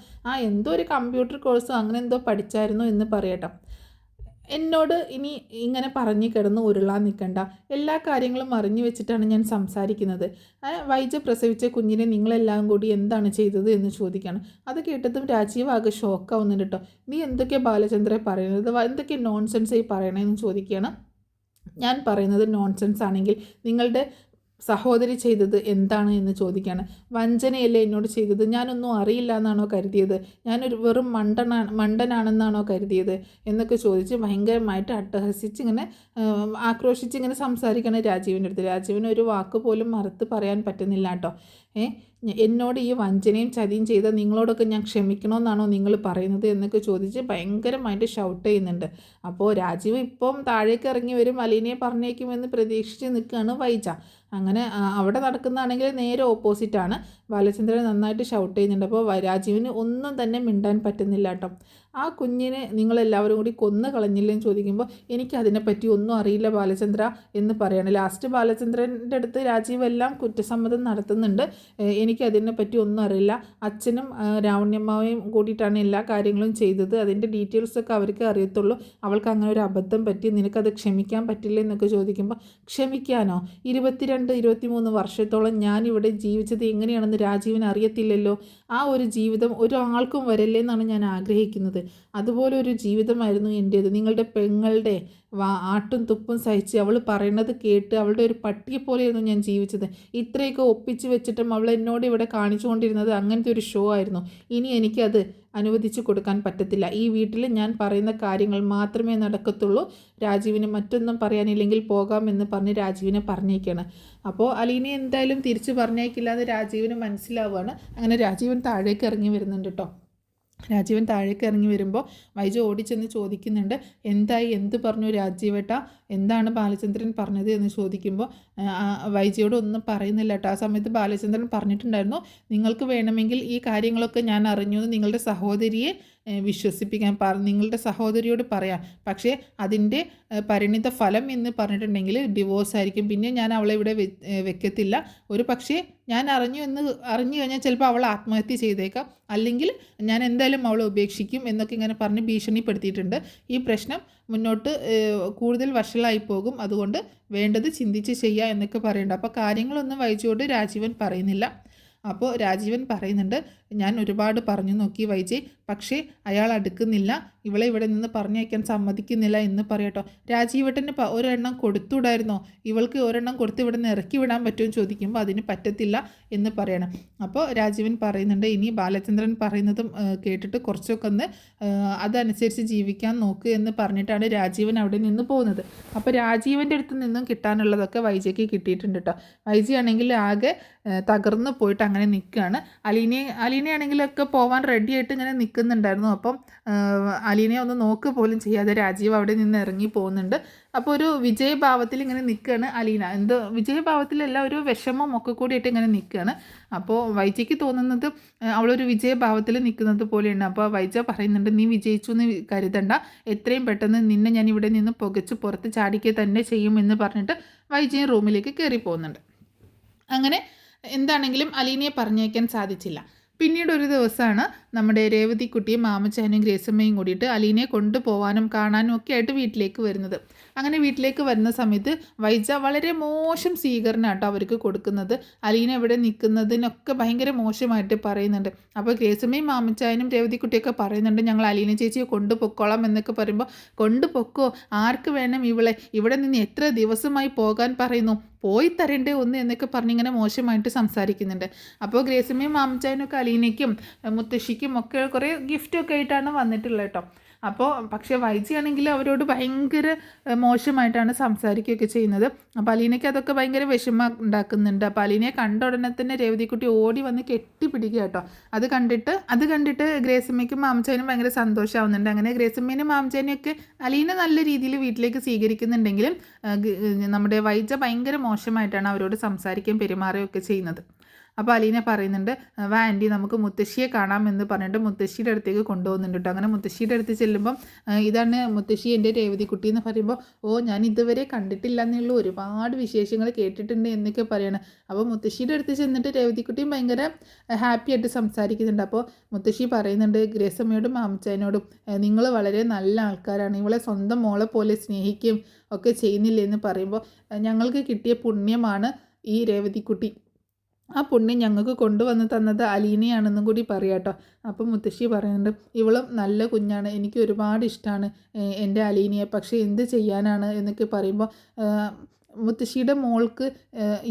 A: എന്തോ ഒരു കമ്പ്യൂട്ടർ കോഴ്സോ അങ്ങനെ എന്തോ പഠിച്ചായിരുന്നു എന്ന് പറയട്ടോ. എന്നോട് ഇനി ഇങ്ങനെ പറഞ്ഞു കിടന്ന് ഉരുളാൻ നിൽക്കണ്ട, എല്ലാ കാര്യങ്ങളും അറിഞ്ഞു വെച്ചിട്ടാണ് ഞാൻ സംസാരിക്കുന്നത്. വൈജ പ്രസവിച്ച കുഞ്ഞിനെ നിങ്ങളെല്ലാം കൂടി എന്താണ് ചെയ്തത് എന്ന് ചോദിക്കുകയാണ്. അത് കേട്ടതും രാജീവ് ആകെ ഷോക്കാവുന്നുണ്ട് കേട്ടോ. നീ എന്തൊക്കെയാണ് ബാലചന്ദ്ര പറയുന്നത്, എന്തൊക്കെ നോൺസെൻസ് ഈ പറയണമെന്ന് ചോദിക്കുകയാണ്. ഞാൻ പറയുന്നത് നോൺസെൻസ് ആണെങ്കിൽ നിങ്ങളുടെ സഹോദരി ചെയ്തത് എന്താണ് എന്ന് ചോദിക്കുകയാണ്. വഞ്ചനയല്ലേ എന്നോട് ചെയ്തത്? ഞാനൊന്നും അറിയില്ല എന്നാണോ കരുതിയത്? ഞാനൊരു വെറും മണ്ടനാണെന്നാണോ കരുതിയത് എന്നൊക്കെ ചോദിച്ച് ഭയങ്കരമായിട്ട് അട്ടഹസിച്ച് ഇങ്ങനെ ആക്രോശിച്ച് ഇങ്ങനെ സംസാരിക്കണം രാജീവിൻ്റെ അടുത്ത്. രാജീവിന് ഒരു വാക്ക് പോലും മറുത്ത് പറയാൻ പറ്റുന്നില്ല കേട്ടോ. എന്നോട് ഈ വഞ്ചനയും ചതിയും ചെയ്ത നിങ്ങളോടൊക്കെ ഞാൻ ക്ഷമിക്കണമെന്നാണോ നിങ്ങൾ പറയുന്നത് എന്നൊക്കെ ചോദിച്ച് ഭയങ്കരമായിട്ട് ഷൗട്ട് ചെയ്യുന്നുണ്ട്. അപ്പോൾ രാജീവ് ഇപ്പം താഴേക്ക് ഇറങ്ങി വരും, അലീനയെ പറഞ്ഞേക്കുമെന്ന് പ്രതീക്ഷിച്ച് നിൽക്കുകയാണ് വൈജ. അങ്ങനെ അവിടെ നടക്കുന്നതാണെങ്കിൽ നേരെ ഓപ്പോസിറ്റാണ്. ബാലചന്ദ്രൻ നന്നായിട്ട് ഷൗട്ട് ചെയ്യുന്നുണ്ട്. അപ്പോൾ രാജീവിന് ഒന്നും തന്നെ മിണ്ടാൻ പറ്റുന്നില്ല കേട്ടോ. ആ കുഞ്ഞിനെ നിങ്ങളെല്ലാവരും കൂടി കൊന്നു കളഞ്ഞില്ലെന്ന് ചോദിക്കുമ്പോൾ എനിക്കതിനെപ്പറ്റി ഒന്നും അറിയില്ല ബാലചന്ദ്ര എന്ന് പറയണം. ലാസ്റ്റ് ബാലചന്ദ്രൻ്റെ അടുത്ത് രാജീവ് എല്ലാം കുറ്റസമ്മതം നടത്തുന്നുണ്ട്. എനിക്കതിനെപ്പറ്റി ഒന്നും അറിയില്ല, അച്ഛനും രാവണ്യമ്മാവയും കൂടിയിട്ടാണ് എല്ലാ കാര്യങ്ങളും ചെയ്തത്, അതിൻ്റെ ഡീറ്റെയിൽസൊക്കെ അവർക്ക് അറിയത്തുള്ളൂ, അവൾക്ക് അങ്ങനെ ഒരു അബദ്ധം പറ്റി, നിനക്കത് ക്ഷമിക്കാൻ പറ്റില്ല എന്നൊക്കെ ചോദിക്കുമ്പോൾ ക്ഷമിക്കാനോ? 22-23 വർഷത്തോളം ഞാനിവിടെ ജീവിച്ചത് എങ്ങനെയാണെന്ന് രാജീവിന് അറിയത്തില്ലല്ലോ. ആ ഒരു ജീവിതം ഒരാൾക്കും വരല്ലേ എന്നാണ് ഞാൻ ആഗ്രഹിക്കുന്നത്. അതുപോലെ ഒരു ജീവിതമായിരുന്നു എൻ്റേത്. നിങ്ങളുടെ പെങ്ങളുടെ ആട്ടും തുപ്പും സഹിച്ച് അവൾ പറയുന്നത് കേട്ട് അവളുടെ ഒരു പട്ടിയെ പോലെയായിരുന്നു ഞാൻ ജീവിച്ചത്. ഇത്രയൊക്കെ ഒപ്പിച്ച് വെച്ചിട്ടും അവൾ എന്നോട് ഇവിടെ കാണിച്ചുകൊണ്ടിരുന്നത് അങ്ങനത്തെ ഒരു ഷോ ആയിരുന്നു. ഇനി എനിക്കത് അനുവദിച്ചു കൊടുക്കാൻ പറ്റത്തില്ല. ഈ വീട്ടിൽ ഞാൻ പറയുന്ന കാര്യങ്ങൾ മാത്രമേ നടക്കത്തുള്ളൂ. രാജീവിന് മറ്റൊന്നും പറയാനില്ലെങ്കിൽ പോകാമെന്ന് പറഞ്ഞ് രാജീവിനെ പറഞ്ഞേക്കാണ്. അപ്പോൾ അലീനെ എന്തായാലും തിരിച്ച് പറഞ്ഞേക്കില്ല എന്ന് രാജീവിന് മനസ്സിലാവുകയാണ്. അങ്ങനെ രാജീവൻ താഴേക്ക് ഇറങ്ങി വരുന്നുണ്ട് കേട്ടോ. രാജീവൻ താഴേക്ക് ഇറങ്ങി വരുമ്പോൾ വൈജ ഓടിച്ചെന്ന് ചോദിക്കുന്നുണ്ട്, എന്തായി, എന്ത് പറഞ്ഞു രാജീവേട്ട, എന്താണ് ബാലചന്ദ്രൻ പറഞ്ഞത് എന്ന് ചോദിക്കുമ്പോൾ വൈജയോട് ഒന്നും പറയുന്നില്ല കേട്ടോ. ആ സമയത്ത് ബാലചന്ദ്രൻ പറഞ്ഞിട്ടുണ്ടായിരുന്നു, നിങ്ങൾക്ക് വേണമെങ്കിൽ ഈ കാര്യങ്ങളൊക്കെ ഞാൻ അറിഞ്ഞു നിങ്ങളുടെ സഹോദരിയെ വിശ്വസിപ്പിക്കാൻ നിങ്ങളുടെ സഹോദരിയോട് പറയാം, പക്ഷേ അതിൻ്റെ പരിണിത ഫലം എന്ന് പറഞ്ഞിട്ടുണ്ടെങ്കിൽ ഡിവോഴ്സ് ആയിരിക്കും. പിന്നെ ഞാൻ അവളെ ഇവിടെ വെക്കത്തില്ല. ഒരു പക്ഷേ ഞാൻ അറിഞ്ഞു കഴിഞ്ഞാൽ ചിലപ്പോൾ അവൾ ആത്മഹത്യ ചെയ്തേക്കാം, അല്ലെങ്കിൽ ഞാൻ എന്തായാലും അവളെ ഉപേക്ഷിക്കും എന്നൊക്കെ ഇങ്ങനെ പറഞ്ഞ് ഭീഷണിപ്പെടുത്തിയിട്ടുണ്ട്. ഈ പ്രശ്നം മുന്നോട്ട് കൂടുതൽ വഷളായി പോകും, അതുകൊണ്ട് വേണ്ടത് ചിന്തിച്ച് ചെയ്യുക എന്നൊക്കെ പറയുന്നുണ്ട്. അപ്പോൾ കാര്യങ്ങളൊന്നും വൈജയോട് രാജീവൻ പറയുന്നില്ല. അപ്പോൾ രാജീവൻ പറയുന്നുണ്ട്, ഞാൻ ഒരുപാട് പറഞ്ഞു നോക്കി വൈജയ്, പക്ഷേ അയാൾ അടുക്കുന്നില്ല, ഇവളെ ഇവിടെ നിന്ന് പറഞ്ഞയക്കാൻ സമ്മതിക്കുന്നില്ല എന്ന് പറയട്ടോ. രാജീവേട്ടന് ഒരെണ്ണം കൊടുത്തുവിടായിരുന്നോ, ഇവൾക്ക് ഒരെണ്ണം കൊടുത്ത് ഇവിടെ നിന്ന് ഇറക്കി വിടാൻ പറ്റുമെന്ന് ചോദിക്കുമ്പോൾ അതിന് പറ്റത്തില്ല എന്ന് പറയണം. അപ്പോൾ രാജീവൻ പറയുന്നുണ്ട്, ഇനി ബാലചന്ദ്രൻ പറയുന്നതും കേട്ടിട്ട് കുറച്ചൊക്കെ ഒന്ന് അതനുസരിച്ച് ജീവിക്കാൻ നോക്ക് എന്ന് പറഞ്ഞിട്ടാണ് രാജീവൻ അവിടെ നിന്ന് പോകുന്നത്. അപ്പോൾ രാജീവൻ്റെ അടുത്ത് നിന്നും കിട്ടാനുള്ളതൊക്കെ വൈജയ്ക്ക് കിട്ടിയിട്ടുണ്ട് കേട്ടോ. വൈജയാണെങ്കിൽ ആകെ തകർന്നു പോയിട്ട് അങ്ങനെ നിൽക്കുകയാണ്. അലീനയാണെങ്കിലൊക്കെ പോവാൻ റെഡിയായിട്ട് ഇങ്ങനെ നിൽക്കുന്നുണ്ടായിരുന്നു. അപ്പം അലീനയെ ഒന്ന് നോക്ക് പോലും ചെയ്യാതെ രാജീവ് അവിടെ നിന്ന് ഇറങ്ങി പോകുന്നുണ്ട്. അപ്പോൾ ഒരു വിജയഭാവത്തിൽ ഇങ്ങനെ നിൽക്കുകയാണ് അലീന. വിജയഭാവത്തിലല്ല, ഒരു വിഷമം ഒക്കെ കൂടിയിട്ട് ഇങ്ങനെ നിൽക്കുകയാണ്. അപ്പോൾ വൈജയ്ക്ക് തോന്നുന്നത് അവളൊരു വിജയഭാവത്തിൽ നിൽക്കുന്നത് പോലെയാണ്. അപ്പോൾ വൈജ പറയുന്നുണ്ട്, നീ വിജയിച്ചു എന്ന് കരുതണ്ട, എത്രയും പെട്ടെന്ന് നിന്നെ ഞാൻ ഇവിടെ നിന്ന് പുകച്ച് പുറത്ത് ചാടിക്കുക തന്നെ ചെയ്യുമെന്ന് പറഞ്ഞിട്ട് വൈജയും റൂമിലേക്ക് കയറി പോകുന്നുണ്ട്. അങ്ങനെ എന്താണെങ്കിലും അലീനയെ പറഞ്ഞേക്കാൻ സാധിച്ചില്ല. പിന്നീട് ഒരു ദിവസമാണ് നമ്മുടെ രേവതിക്കുട്ടിയും മാമച്ചാനും ഗ്രേസമ്മയും കൂടിയിട്ട് അലീനയെ കൊണ്ടുപോകാനും കാണാനും ഒക്കെ ആയിട്ട് വീട്ടിലേക്ക് വരുന്നത്. അങ്ങനെ വീട്ടിലേക്ക് വരുന്ന സമയത്ത് വൈജ വളരെ മോശം സ്വീകരണമാട്ടോ അവർക്ക് കൊടുക്കുന്നത്. അലീന ഇവിടെ നിൽക്കുന്നതിനൊക്കെ ഭയങ്കര മോശമായിട്ട് പറയുന്നുണ്ട്. അപ്പോൾ ഗ്രേസമ്മയും മാമച്ചാനും രേവതിക്കുട്ടിയൊക്കെ പറയുന്നുണ്ട്, ഞങ്ങൾ അലീന ചേച്ചിയെ കൊണ്ടുപൊക്കോളാം എന്നൊക്കെ പറയുമ്പോൾ, കൊണ്ടുപൊക്കോ, ആർക്ക് വേണം ഇവളെ, ഇവിടെ നിന്ന് എത്ര ദിവസമായി പോകാൻ പറയുന്നു, പോയി തരണ്ടേ ഒന്ന് എന്നൊക്കെ പറഞ്ഞിങ്ങനെ മോശമായിട്ട് സംസാരിക്കുന്നുണ്ട്. അപ്പോൾ ഗ്രേസമ്മയും മാമച്ചാനും ഒക്കെ അലീനയ്ക്കും മുത്തശ്ശിക്കും ഒക്കെ കുറേ ഗിഫ്റ്റൊക്കെ ആയിട്ടാണ് വന്നിട്ടുള്ളത് കേട്ടോ. അപ്പോൾ പക്ഷേ വൈജയാണെങ്കിൽ അവരോട് ഭയങ്കര മോശമായിട്ടാണ് സംസാരിക്കുകയൊക്കെ ചെയ്യുന്നത്. അപ്പോൾ അലീനയ്ക്ക് അതൊക്കെ ഭയങ്കര വിഷമം ഉണ്ടാക്കുന്നുണ്ട്. അപ്പോൾ അലീനയെ കണ്ട ഉടനെ തന്നെ രേവതിക്കുട്ടി ഓടി വന്ന് കെട്ടിപ്പിടിക്കുക കേട്ടോ. അത് കണ്ടിട്ട് ഗ്രേസമ്മയ്ക്കും മാമച്ചാനും ഭയങ്കര സന്തോഷമാവുന്നുണ്ട്. അങ്ങനെ ഗ്രേസമ്മേനും മാമച്ചാനെയൊക്കെ അലീന നല്ല രീതിയിൽ വീട്ടിലേക്ക് സ്വീകരിക്കുന്നുണ്ടെങ്കിലും നമ്മുടെ വൈജ ഭയങ്കര മോശമായിട്ടാണ് അവരോട് സംസാരിക്കുകയും പെരുമാറുകയൊക്കെ ചെയ്യുന്നത്. അപ്പോൾ അലീന പറയുന്നുണ്ട്, വാ ആൻറ്റി നമുക്ക് മുത്തശ്ശിയെ കാണാമെന്ന് പറഞ്ഞിട്ട് മുത്തശ്ശിയുടെ അടുത്തേക്ക് കൊണ്ടുപോകുന്നുണ്ട് കേട്ടോ. അങ്ങനെ മുത്തശ്ശിയുടെ അടുത്ത് ചെല്ലുമ്പം ഇതാണ് മുത്തശ്ശി എൻ്റെ രേവതിക്കുട്ടി എന്ന് പറയുമ്പോൾ, ഞാൻ ഇതുവരെ കണ്ടിട്ടില്ല എന്നുള്ള ഒരുപാട് വിശേഷങ്ങൾ കേട്ടിട്ടുണ്ട് എന്നൊക്കെ പറയണം. അപ്പോൾ മുത്തശ്ശിയുടെ അടുത്ത് ചെന്നിട്ട് രേവതിക്കുട്ടിയും ഭയങ്കര ഹാപ്പി ആയിട്ട് സംസാരിക്കുന്നുണ്ട്. അപ്പോൾ മുത്തശ്ശി പറയുന്നുണ്ട് ഗ്രേസമ്മയോടും മാമച്ചാനോടും, നിങ്ങൾ വളരെ നല്ല ആൾക്കാരാണ്, ഇവളെ സ്വന്തം മോളെ പോലെ സ്നേഹിക്കുകയും ഒക്കെ ചെയ്യുന്നില്ലേ എന്ന് പറയുമ്പോൾ, ഞങ്ങൾക്ക് കിട്ടിയ പുണ്യമാണ് ഈ രേവതിക്കുട്ടി, ആ പുണ്യം ഞങ്ങൾക്ക് കൊണ്ടുവന്ന് തന്നത് അലീനയാണെന്നും കൂടി പറയാം കേട്ടോ. അപ്പം മുത്തശ്ശി പറയുന്നുണ്ട്, ഇവളും നല്ല കുഞ്ഞാണ്, എനിക്ക് ഒരുപാട് ഇഷ്ടമാണ് എൻ്റെ അലീനയെ, പക്ഷേ എന്ത് ചെയ്യാനാണ് എന്നൊക്കെ പറയുമ്പോൾ മുത്തശ്ശിയുടെ മോൾക്ക്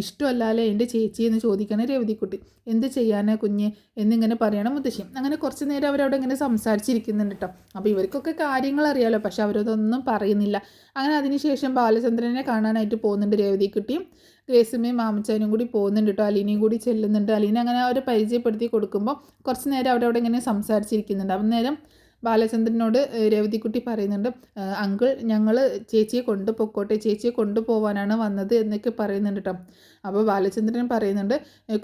A: ഇഷ്ടമല്ലാലേ എൻ്റെ ചേച്ചി എന്ന് ചോദിക്കണം രേവതിക്കുട്ടി. എന്ത് ചെയ്യാനാ കുഞ്ഞ് എന്നിങ്ങനെ പറയണം മുത്തശ്ശി. അങ്ങനെ കുറച്ച് നേരം അവരവിടെ ഇങ്ങനെ സംസാരിച്ചിരിക്കുന്നുണ്ട് കേട്ടോ. അപ്പോൾ ഇവർക്കൊക്കെ കാര്യങ്ങൾ അറിയാമല്ലോ, പക്ഷെ അവരതൊന്നും പറയുന്നില്ല. അങ്ങനെ അതിനുശേഷം ബാലചന്ദ്രനെ കാണാനായിട്ട് പോകുന്നുണ്ട് രേവതിക്കുട്ടിയും ഗ്രേസമ്മയും മാമച്ചാനും കൂടി പോകുന്നുണ്ട് കേട്ടോ. അലീനയും കൂടി ചെല്ലുന്നുണ്ട്. അലീന അങ്ങനെ അവരെ പരിചയപ്പെടുത്തി കൊടുക്കുമ്പോൾ കുറച്ച് നേരം അവരവിടെ ഇങ്ങനെ സംസാരിച്ചിരിക്കുന്നുണ്ട്. അന്നേരം ബാലചന്ദ്രനോട് രേവതിക്കുട്ടി പറയുന്നുണ്ട്, അങ്കിൾ ഞങ്ങൾ ചേച്ചിയെ കൊണ്ടുപോയിക്കോട്ടെ, ചേച്ചിയെ കൊണ്ടുപോകാനാണ് വന്നത് എന്നൊക്കെ പറയുന്നുണ്ട് കേട്ടോ. അപ്പോൾ ബാലചന്ദ്രൻ പറയുന്നുണ്ട്,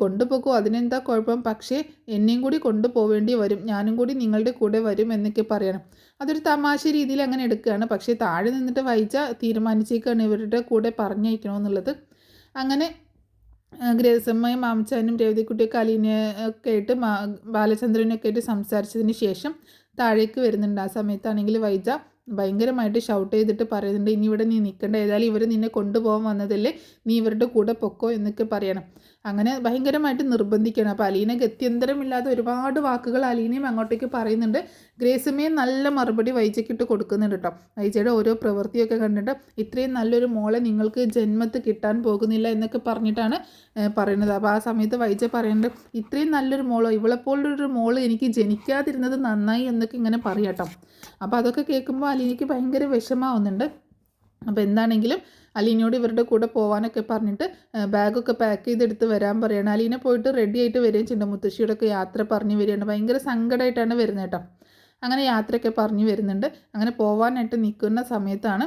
A: കൊണ്ടുപോകൂ, അതിനെന്താ കുഴപ്പം, പക്ഷേ എന്നെയും കൂടി കൊണ്ടുപോവേണ്ടി വരും, ഞാനും കൂടി നിങ്ങളുടെ കൂടെ വരും എന്നൊക്കെ പറയണം. അതൊരു തമാശ രീതിയിൽ അങ്ങനെ എടുക്കുകയാണ്. പക്ഷേ താഴെ നിന്നിട്ട് വൈജ തീരുമാനിച്ചേക്കാണ് ഇവരുടെ കൂടെ പറഞ്ഞയക്കണമെന്നുള്ളത്. അങ്ങനെ ഗ്രേസമ്മയും മാമച്ചാനും രേവതിക്കുട്ടിയൊക്കെ അലീനയൊക്കെ ആയിട്ട് ബാലചന്ദ്രനൊക്കെ ആയിട്ട് സംസാരിച്ചതിന് ശേഷം താഴേക്ക് വരുന്നുണ്ട്. ആ സമയത്താണെങ്കിൽ വൈജ ഭയങ്കരമായിട്ട് ഷൗട്ട് ചെയ്തിട്ട് പറയുന്നുണ്ട്, ഇനി ഇവിടെ നീ നിൽക്കേണ്ട, ഏതായാലും ഇവർ നിന്നെ കൊണ്ടുപോകാൻ വന്നതല്ലേ, നീ ഇവരുടെ കൂടെ പൊക്കോ എന്നൊക്കെ പറയണം. അങ്ങനെ ഭയങ്കരമായിട്ട് നിർബന്ധിക്കണം. അപ്പോൾ അലീന ഗത്യന്തരമില്ലാതെ ഒരുപാട് വാക്കുകൾ അലീനയും അങ്ങോട്ടേക്ക് പറയുന്നുണ്ട്. ഗ്രേസമ്മയെ നല്ല മറുപടി വൈജയ്ക്കിട്ട് കൊടുക്കുന്നുണ്ട് കേട്ടോ. വൈജയുടെ ഓരോ പ്രവൃത്തിയൊക്കെ കണ്ടിട്ട് ഇത്രയും നല്ലൊരു മോളെ നിങ്ങൾക്ക് ജന്മത്ത് കിട്ടാൻ പോകുന്നില്ല എന്നൊക്കെ പറഞ്ഞിട്ടാണ് പറയുന്നത്. അപ്പോൾ ആ സമയത്ത് വൈജ പറയുന്നുണ്ട്, ഇത്രയും നല്ലൊരു മോളോ, ഇവളെപ്പോലൊരു മോള് എനിക്ക് ജനിക്കാതിരുന്നത് നന്നായി എന്നൊക്കെ ഇങ്ങനെ പറയാട്ടോ. അപ്പോൾ അതൊക്കെ കേൾക്കുമ്പോൾ അലീനയ്ക്ക് ഭയങ്കര വിഷമാവുന്നുണ്ട്. അപ്പോൾ എന്താണെങ്കിലും അലീനയോട് ഇവരുടെ കൂടെ പോകാനൊക്കെ പറഞ്ഞിട്ട് ബാഗൊക്കെ പാക്ക് ചെയ്തെടുത്ത് വരാൻ പറയുകയാണ്. അലീന പോയിട്ട് റെഡി ആയിട്ട് വരികയും ചെയ്യുന്നുണ്ട്. മുത്തശ്ശിയോടൊക്കെ യാത്ര പറഞ്ഞു വരികയാണ്. ഭയങ്കര സങ്കടമായിട്ടാണ് വരുന്നത് കേട്ടോ. അങ്ങനെ യാത്രയൊക്കെ പറഞ്ഞു വരുന്നുണ്ട്. അങ്ങനെ പോകാനായിട്ട് നിൽക്കുന്ന സമയത്താണ്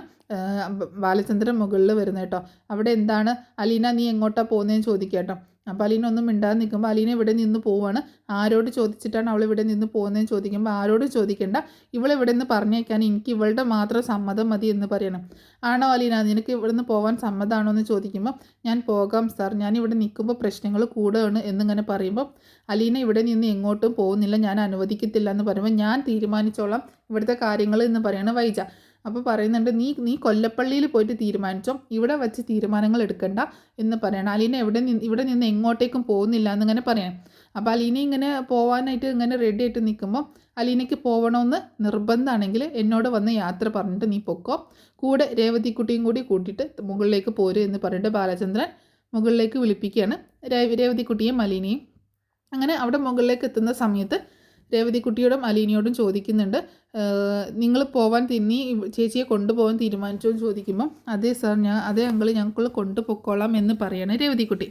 A: ബാലചന്ദ്രൻ മുകളിൽ വരുന്നത് കേട്ടോ. അവിടെ എന്താണ് അലീന, നീ എങ്ങോട്ടാണ് പോകുന്നതെന്ന് ചോദിക്കുക കേട്ടോ. അപ്പോൾ അലീന ഒന്നും മിണ്ടാതെ നിൽക്കുമ്പോൾ അലീന ഇവിടെ നിന്ന് പോവാണ്. ആരോട് ചോദിച്ചിട്ടാണ് അവൾ ഇവിടെ നിന്ന് പോകുന്നതെന്ന് ചോദിക്കുമ്പോൾ, ആരോടും ചോദിക്കേണ്ട, ഇവളിവിടെ നിന്ന് പറഞ്ഞേക്കാൻ എനിക്ക് ഇവളുടെ മാത്രം സമ്മതം മതി എന്ന് പറയണം. ആണോ അലീന, നിനക്ക് ഇവിടെ നിന്ന് പോകാൻ സമ്മതമാണോ എന്ന് ചോദിക്കുമ്പോൾ, ഞാൻ പോകാം സാർ, ഞാനിവിടെ നിൽക്കുമ്പോൾ പ്രശ്നങ്ങൾ കൂടുകയാണ് എന്നിങ്ങനെ പറയുമ്പോൾ, അലീന ഇവിടെ നിന്ന് എങ്ങോട്ടും പോകുന്നില്ല, ഞാൻ അനുവദിക്കത്തില്ല എന്ന് പറയുമ്പോൾ, ഞാൻ തീരുമാനിച്ചോളാം ഇവിടുത്തെ കാര്യങ്ങൾ എന്ന് പറയണം വൈജ. അപ്പോൾ പറയുന്നുണ്ട്, നീ കൊല്ലപ്പള്ളിയിൽ പോയിട്ട് തീരുമാനിച്ചോ, ഇവിടെ വെച്ച് തീരുമാനങ്ങൾ എടുക്കണ്ട എന്ന് പറയണം. അലീന ഇവിടെ നിന്ന് എങ്ങോട്ടേക്കും പോകുന്നില്ല എന്നിങ്ങനെ പറയണം. അപ്പോൾ അലീന ഇങ്ങനെ പോകാനായിട്ട് ഇങ്ങനെ റെഡി ആയിട്ട് നിൽക്കുമ്പോൾ, അലീനയ്ക്ക് പോകണമെന്ന് നിർബന്ധമാണെങ്കിൽ എന്നോട് വന്ന് യാത്ര പറഞ്ഞിട്ട് നീ പൊക്കോ, കൂടെ രേവതിക്കുട്ടിയും കൂടി കൂട്ടിയിട്ട് മുകളിലേക്ക് പോര് എന്ന് പറഞ്ഞിട്ട് ബാലചന്ദ്രൻ മുകളിലേക്ക് വിളിപ്പിക്കുകയാണ് രേവതിക്കുട്ടിയും അലീനയും. അങ്ങനെ അവിടെ മുകളിലേക്ക് എത്തുന്ന സമയത്ത് രേവതിക്കുട്ടിയോടും അലീനയോടും ചോദിക്കുന്നുണ്ട്, നിങ്ങൾ പോവാൻ ചേച്ചിയെ കൊണ്ടുപോകാൻ തീരുമാനിച്ചോ എന്ന് ചോദിക്കുമ്പം, അതെ സാർ, അതേ അങ്കിൾ, ഞങ്ങൾ കൊണ്ടുപോയിക്കോളാം എന്ന് പറയാണ് രേവതിക്കുട്ടി.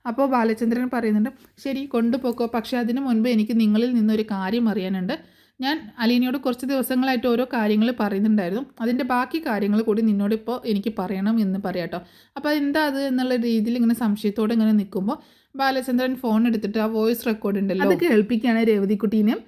A: അപ്പോൾ ബാലചന്ദ്രൻ പറയുന്നുണ്ട്, ശരി കൊണ്ടുപോക്കോ, പക്ഷേ അതിനു മുൻപ് എനിക്ക് നിങ്ങളിൽ നിന്നൊരു കാര്യം അറിയാനുണ്ട്. ഞാൻ അലീനയോട് കുറച്ച് ദിവസങ്ങളായിട്ട് ഓരോ കാര്യങ്ങൾ പറയുന്നുണ്ടായിരുന്നു, അതിൻ്റെ ബാക്കി കാര്യങ്ങൾ കൂടി നിന്നോടിപ്പോൾ എനിക്ക് പറയണം എന്ന് പറയാട്ടോ. അപ്പോൾ എന്താ അത് എന്നുള്ള രീതിയിൽ ഇങ്ങനെ സംശയത്തോടെ ഇങ്ങനെ നിൽക്കുമ്പോൾ ബാലചന്ദ്രൻ ഫോൺ എടുത്തിട്ട് ആ വോയിസ് റെക്കോർഡ് ഉണ്ടല്ലോ അത് കേൾപ്പിക്കുകയാണ് രേവതിക്കുട്ടീനെയും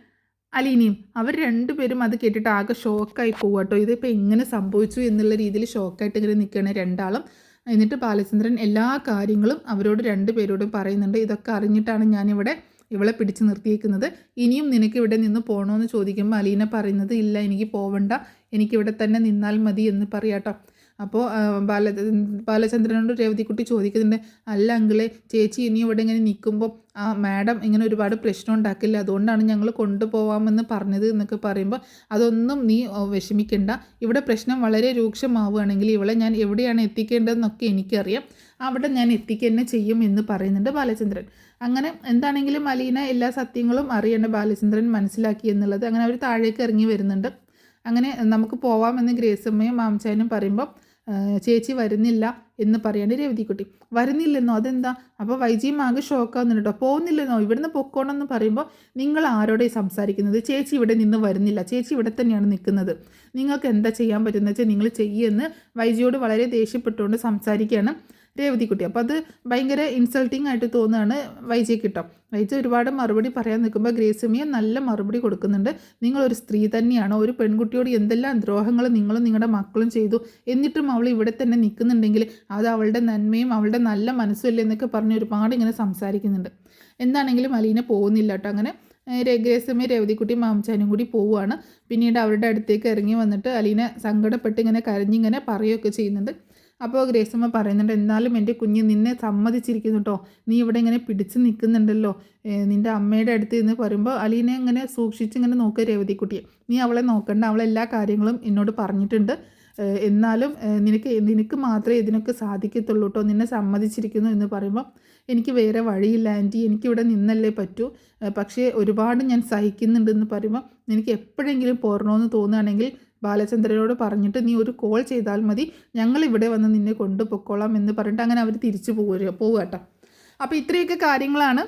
A: അലീനയും. അവർ രണ്ടുപേരും അത് കേട്ടിട്ട് ആകെ ഷോക്കായി പോവാട്ടോ. ഇതിപ്പോൾ എങ്ങനെ സംഭവിച്ചു എന്നുള്ള രീതിയിൽ ഷോക്കായിട്ട് ഇങ്ങനെ നിൽക്കുകയാണ് രണ്ടാളും. എന്നിട്ട് ബാലചന്ദ്രൻ എല്ലാ കാര്യങ്ങളും അവരോട് രണ്ടുപേരോടും പറയുന്നുണ്ട്. ഇതൊക്കെ അറിഞ്ഞിട്ടാണ് ഞാനിവിടെ ഇവളെ പിടിച്ച് നിർത്തിയേക്കുന്നത്, ഇനിയും നിനക്ക് ഇവിടെ നിന്ന് പോകണമെന്ന് ചോദിക്കുമ്പോൾ അലീന പറയുന്നത്, ഇല്ല എനിക്ക് പോവണ്ട, എനിക്കിവിടെ തന്നെ നിന്നാൽ മതി എന്ന് പറയാട്ടോ. അപ്പോൾ ബാലചന്ദ്രനോട് രേവതിക്കുട്ടി ചോദിക്കുന്നുണ്ട്, അല്ല അങ്കിളെ, ചേച്ചി ഇനി ഇവിടെ ഇങ്ങനെ നിൽക്കുമ്പോൾ ആ മാഡം ഇങ്ങനെ ഒരുപാട് പ്രശ്നം ഉണ്ടാക്കില്ല, അതുകൊണ്ടാണ് ഞങ്ങൾ കൊണ്ടുപോകാമെന്ന് പറഞ്ഞത് എന്നൊക്കെ പറയുമ്പോൾ, അതൊന്നും നീ വിഷമിക്കണ്ട, ഇവിടെ പ്രശ്നം വളരെ രൂക്ഷമാവുകയാണെങ്കിൽ ഇവളെ ഞാൻ എവിടെയാണ് എത്തിക്കേണ്ടതെന്നൊക്കെ എനിക്കറിയാം, അവിടെ ഞാൻ എത്തിക്കുക തന്നെ ചെയ്യും എന്ന് പറയുന്നുണ്ട് ബാലചന്ദ്രൻ. അങ്ങനെ എന്താണെങ്കിലും അലീന എല്ലാ സത്യങ്ങളും അറിയേണ്ട ബാലചന്ദ്രൻ മനസ്സിലാക്കി എന്നുള്ളത്. അങ്ങനെ അവർ താഴേക്ക് ഇറങ്ങി വരുന്നുണ്ട്. അങ്ങനെ നമുക്ക് പോവാമെന്ന് ഗ്രേസമ്മയും മാമച്ചാനും പറയുമ്പോൾ ചേച്ചി വരുന്നില്ല എന്ന് പറയാണ് രേവതിക്കുട്ടി. വരുന്നില്ലെന്നോ, അതെന്താ? അപ്പോൾ വൈജിയും ആകെ ഷോക്കാവുന്നുണ്ട് കേട്ടോ. പോകുന്നില്ലെന്നോ, ഇവിടുന്ന് പൊക്കോണമെന്ന് പറയുമ്പോൾ നിങ്ങൾ ആരോടെ സംസാരിക്കുന്നത്? ചേച്ചി ഇവിടെ നിന്ന് വരുന്നില്ല, ചേച്ചി ഇവിടെ തന്നെയാണ് നിൽക്കുന്നത്, നിങ്ങൾക്ക് എന്താ ചെയ്യാൻ പറ്റുന്നത് വെച്ചാൽ നിങ്ങൾ ചെയ്യുമെന്ന് വൈജിയോട് വളരെ ദേഷ്യപ്പെട്ടുകൊണ്ട് സംസാരിക്കുകയാണ് രേവതിക്കുട്ടി. അപ്പോൾ അത് ഭയങ്കര ഇൻസൾട്ടിങ് ആയിട്ട് തോന്നുകയാണ് വൈജിക്ക് കേട്ടോ. വൈജി ഒരുപാട് മറുപടി പറയാൻ നിൽക്കുമ്പോൾ ഗ്രേസമിയ നല്ല മറുപടി കൊടുക്കുന്നുണ്ട്. നിങ്ങളൊരു സ്ത്രീ തന്നെയാണ്, ഒരു പെൺകുട്ടിയോട് എന്തെല്ലാം ദ്രോഹങ്ങൾ നിങ്ങളും നിങ്ങളുടെ മക്കളും ചെയ്തു, എന്നിട്ടും അവൾ ഇവിടെ തന്നെ നിൽക്കുന്നുണ്ടെങ്കിൽ അത് അവളുടെ നന്മയും അവളുടെ നല്ല മനസ്സുമല്ലേ എന്നൊക്കെ പറഞ്ഞ് ഒരുപാട് ഇങ്ങനെ സംസാരിക്കുന്നുണ്ട്. എന്താണെങ്കിലും അലീന പോകുന്നില്ല കേട്ടോ. അങ്ങനെ ഗ്രേസമ്മയും രേവതിക്കുട്ടി മാമച്ചാനും കൂടി പോവുകയാണ്. പിന്നീട് അവരുടെ അടുത്തേക്ക് ഇറങ്ങി വന്നിട്ട് അലീന സങ്കടപ്പെട്ട് ഇങ്ങനെ കരഞ്ഞിങ്ങനെ പറയുകയൊക്കെ ചെയ്യുന്നുണ്ട്. അപ്പോൾ ഗ്രേസമ്മ പറയുന്നുണ്ട്, എന്നാലും എൻ്റെ കുഞ്ഞ് നിന്നെ സമ്മതിച്ചിരിക്കുന്നു കേട്ടോ, നീ ഇവിടെ ഇങ്ങനെ പിടിച്ച് നിൽക്കുന്നുണ്ടല്ലോ നിൻ്റെ അമ്മയുടെ അടുത്ത് എന്ന് പറയുമ്പോൾ അലീനെ ഇങ്ങനെ സൂക്ഷിച്ച് ഇങ്ങനെ നോക്കുക രേവതിക്കുട്ടിയെ. നീ അവളെ നോക്കണ്ട, അവളെല്ലാ കാര്യങ്ങളും എന്നോട് പറഞ്ഞിട്ടുണ്ട്, എന്നാലും നിനക്ക് മാത്രമേ ഇതിനൊക്കെ സാധിക്കത്തുള്ളൂ കേട്ടോ, നിന്നെ സമ്മതിച്ചിരിക്കുന്നു എന്ന് പറയുമ്പോൾ എനിക്ക് വേറെ വഴിയില്ല ആൻറ്റി, എനിക്കിവിടെ നിന്നല്ലേ പറ്റൂ, പക്ഷേ ഒരുപാട് ഞാൻ സഹിക്കുന്നുണ്ടെന്ന് പറയുമ്പോൾ എനിക്ക് എപ്പോഴെങ്കിലും പോരണമെന്ന് തോന്നുകയാണെങ്കിൽ ബാലചന്ദ്രനോട് പറഞ്ഞിട്ട് നീ ഒരു കോൾ ചെയ്താൽ മതി, ഞങ്ങളിവിടെ വന്ന് നിന്നെ കൊണ്ടുപോയിക്കോളാം എന്ന് പറഞ്ഞിട്ട് അങ്ങനെ അവർ തിരിച്ചു പോവുക കേട്ടോ. അപ്പോൾ ഇത്രയൊക്കെ കാര്യങ്ങളാണ്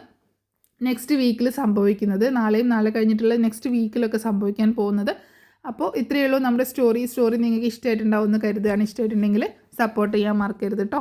A: നെക്സ്റ്റ് വീക്കിൽ സംഭവിക്കുന്നത്. നാളെയും നാളെ കഴിഞ്ഞിട്ടുള്ള നെക്സ്റ്റ് വീക്കിലൊക്കെ സംഭവിക്കാൻ പോകുന്നത്. അപ്പോൾ ഇത്രയേ ഉള്ളൂ നമ്മുടെ സ്റ്റോറി നിങ്ങൾക്ക് ഇഷ്ടമായിട്ടുണ്ടാവും എന്ന് കരുതുകയാണ്. ഇഷ്ടമായിട്ടുണ്ടെങ്കിൽ സപ്പോർട്ട് ചെയ്യാൻ മറക്കരുത് കേട്ടോ.